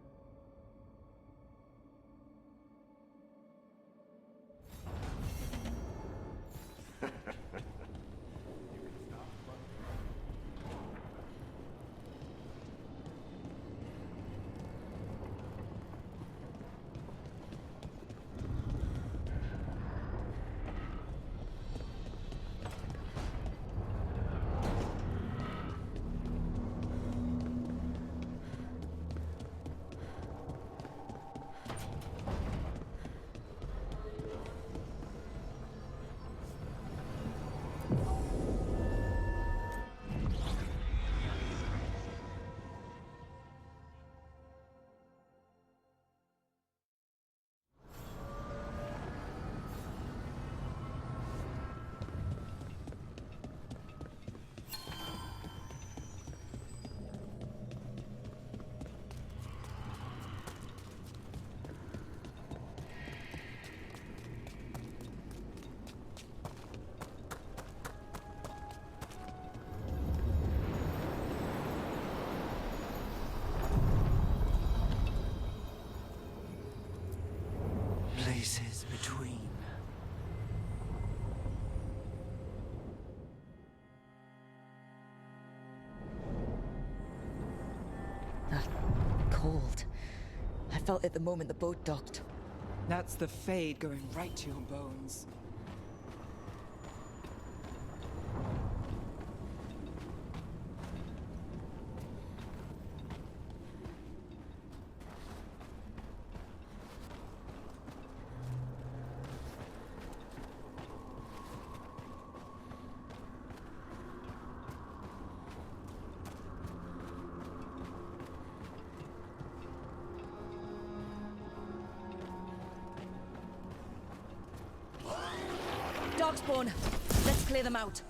Speaker 3: Places between.
Speaker 1: That cold. I felt it the moment the boat docked.
Speaker 5: That's the Fade going right to your bones.
Speaker 1: Darkspawn! Let's clear them out.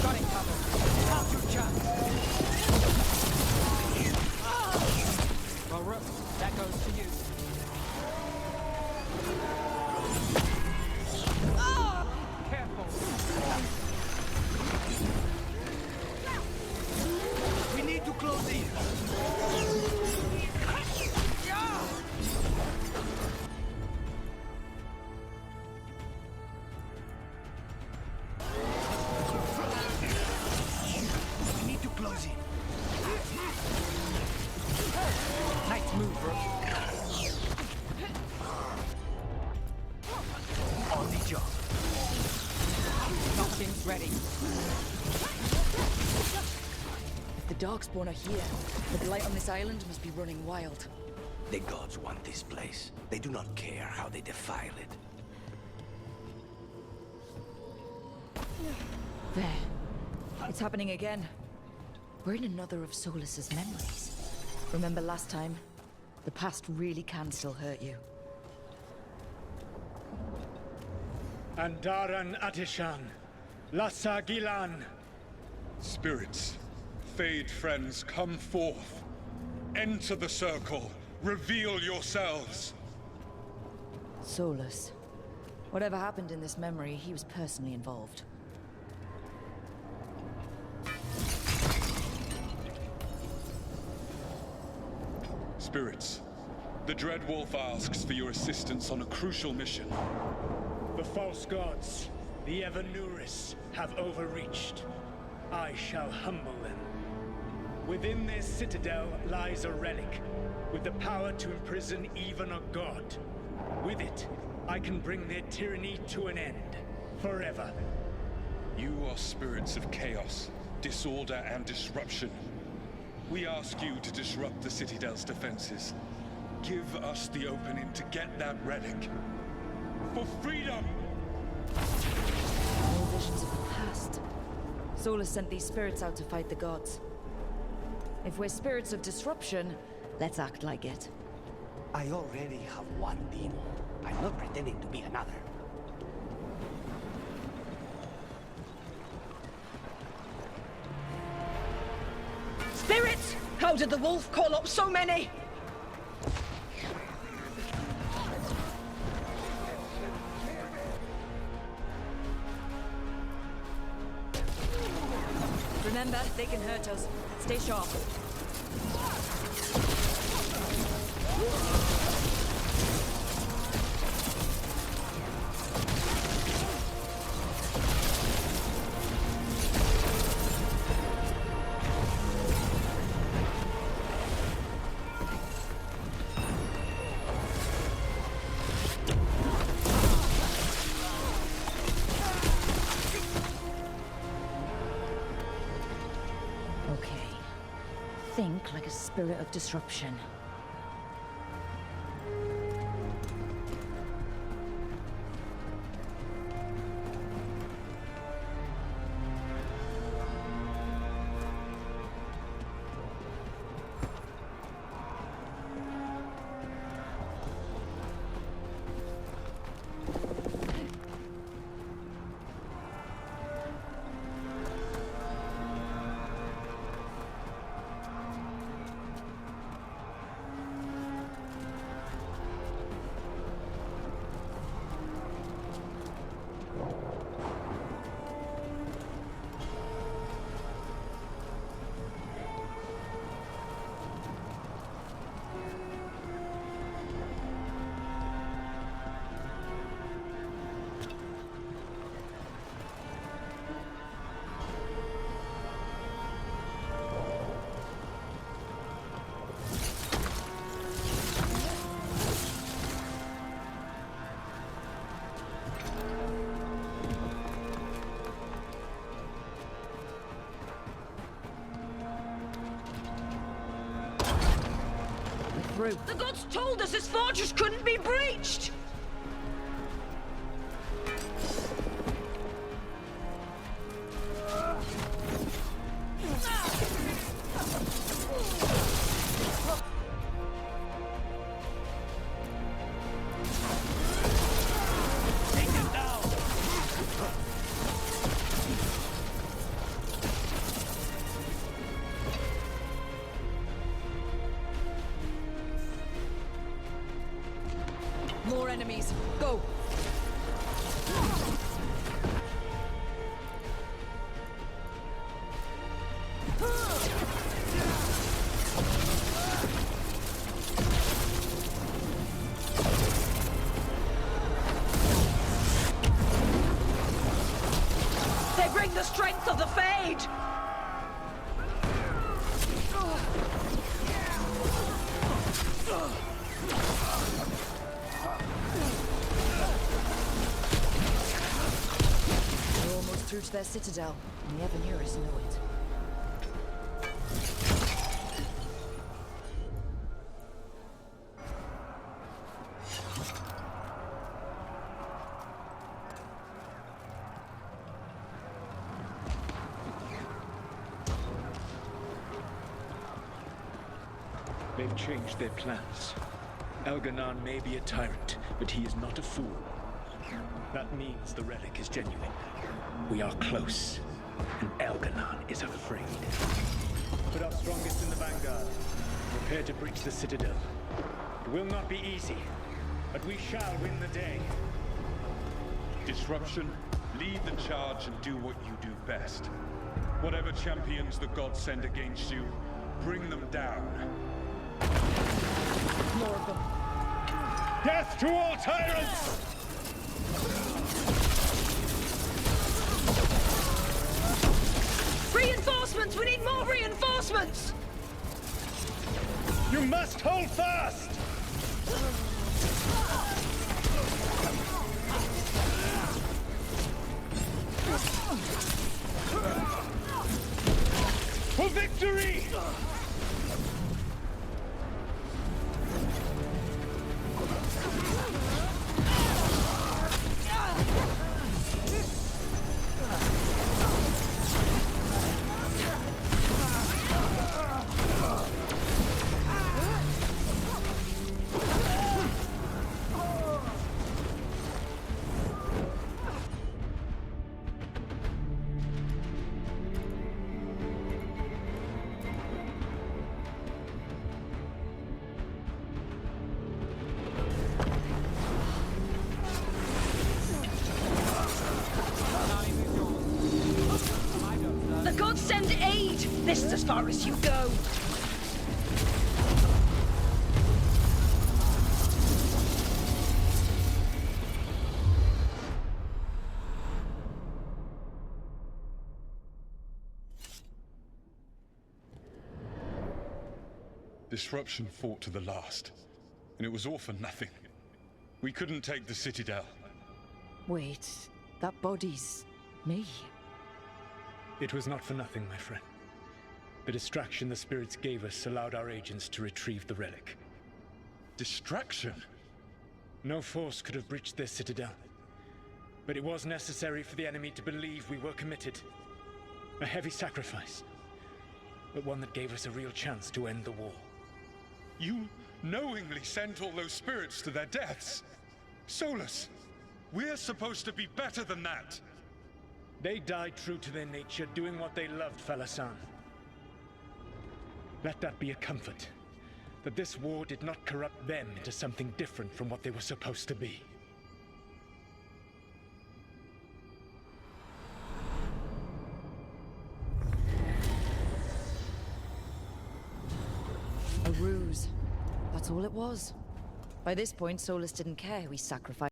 Speaker 5: Got it covered. Out your chance. Well, Rook, that goes to you. Careful.
Speaker 7: We need to close in. We need to close in.
Speaker 5: Nice move, Rook.
Speaker 7: On the job.
Speaker 5: Nothing's ready.
Speaker 1: If the Darkspawn are here, the blight on this island must be running wild.
Speaker 12: The gods want this place. They do not care how they defile it.
Speaker 1: There. It's happening again. We're in another of Solus's memories. Remember last time? The past really can still hurt you.
Speaker 21: Andaran Atishan, Lassa Gilan. Spirits, Fade friends, come forth. Enter the circle. Reveal yourselves.
Speaker 1: Solus. Whatever happened in this memory, he was personally involved.
Speaker 21: Spirits, the Dread Wolf asks for your assistance on a crucial mission.
Speaker 2: The false gods, the Evanuris, have overreached. I shall humble them. Within their citadel lies a relic, with the power to imprison even a god. With it, I can bring their tyranny to an end, forever.
Speaker 21: You are spirits of chaos, disorder, and disruption. We ask you to disrupt the Citadel's defenses. Give us the opening to get that relic. For freedom!
Speaker 1: All visions of the past. Solus sent these spirits out to fight the gods. If we're spirits of disruption, let's act like it.
Speaker 4: I already have one demon. I'm not pretending to be another.
Speaker 18: Spirits! How did the wolf call up so many?
Speaker 1: Remember, they can hurt us. Stay sharp. Think like a spirit of disruption.
Speaker 18: The gods told us this fortress couldn't be breached!
Speaker 1: More enemies. Go!
Speaker 18: They bring the strength of the Fade!
Speaker 1: Through to their citadel, and the Evanuris know it.
Speaker 2: They've changed their plans. Elganon may be a tyrant, but he is not a fool. That means the relic is genuine. We are close, and Elganon is afraid. Put our strongest in the vanguard. Prepare to breach the citadel. It will not be easy, but we shall win the day.
Speaker 21: Disruption, lead the charge and do what you do best. Whatever champions the gods send against you, bring them down.
Speaker 1: More of them.
Speaker 2: Death to all tyrants!
Speaker 16: Reinforcements! We need more reinforcements!
Speaker 2: You must hold fast! For victory!
Speaker 16: The gods send aid! This is as far as you go!
Speaker 21: Disruption fought to the last, and it was all for nothing. We couldn't take the Citadel.
Speaker 1: Wait, that body's me.
Speaker 2: It was not for nothing, my friend. The distraction the spirits gave us allowed our agents to retrieve the relic.
Speaker 21: Distraction?
Speaker 2: No force could have breached this Citadel. But it was necessary for the enemy to believe we were committed. A heavy sacrifice, but one that gave us a real chance to end the war.
Speaker 21: You knowingly sent all those spirits to their deaths? Solus, we're supposed to be better than that!
Speaker 2: They died true to their nature, doing what they loved, Falasan. Let that be a comfort, that this war did not corrupt them into something different from what they were supposed to be.
Speaker 1: A ruse. That's all it was. By this point, Solus didn't care who we sacrificed.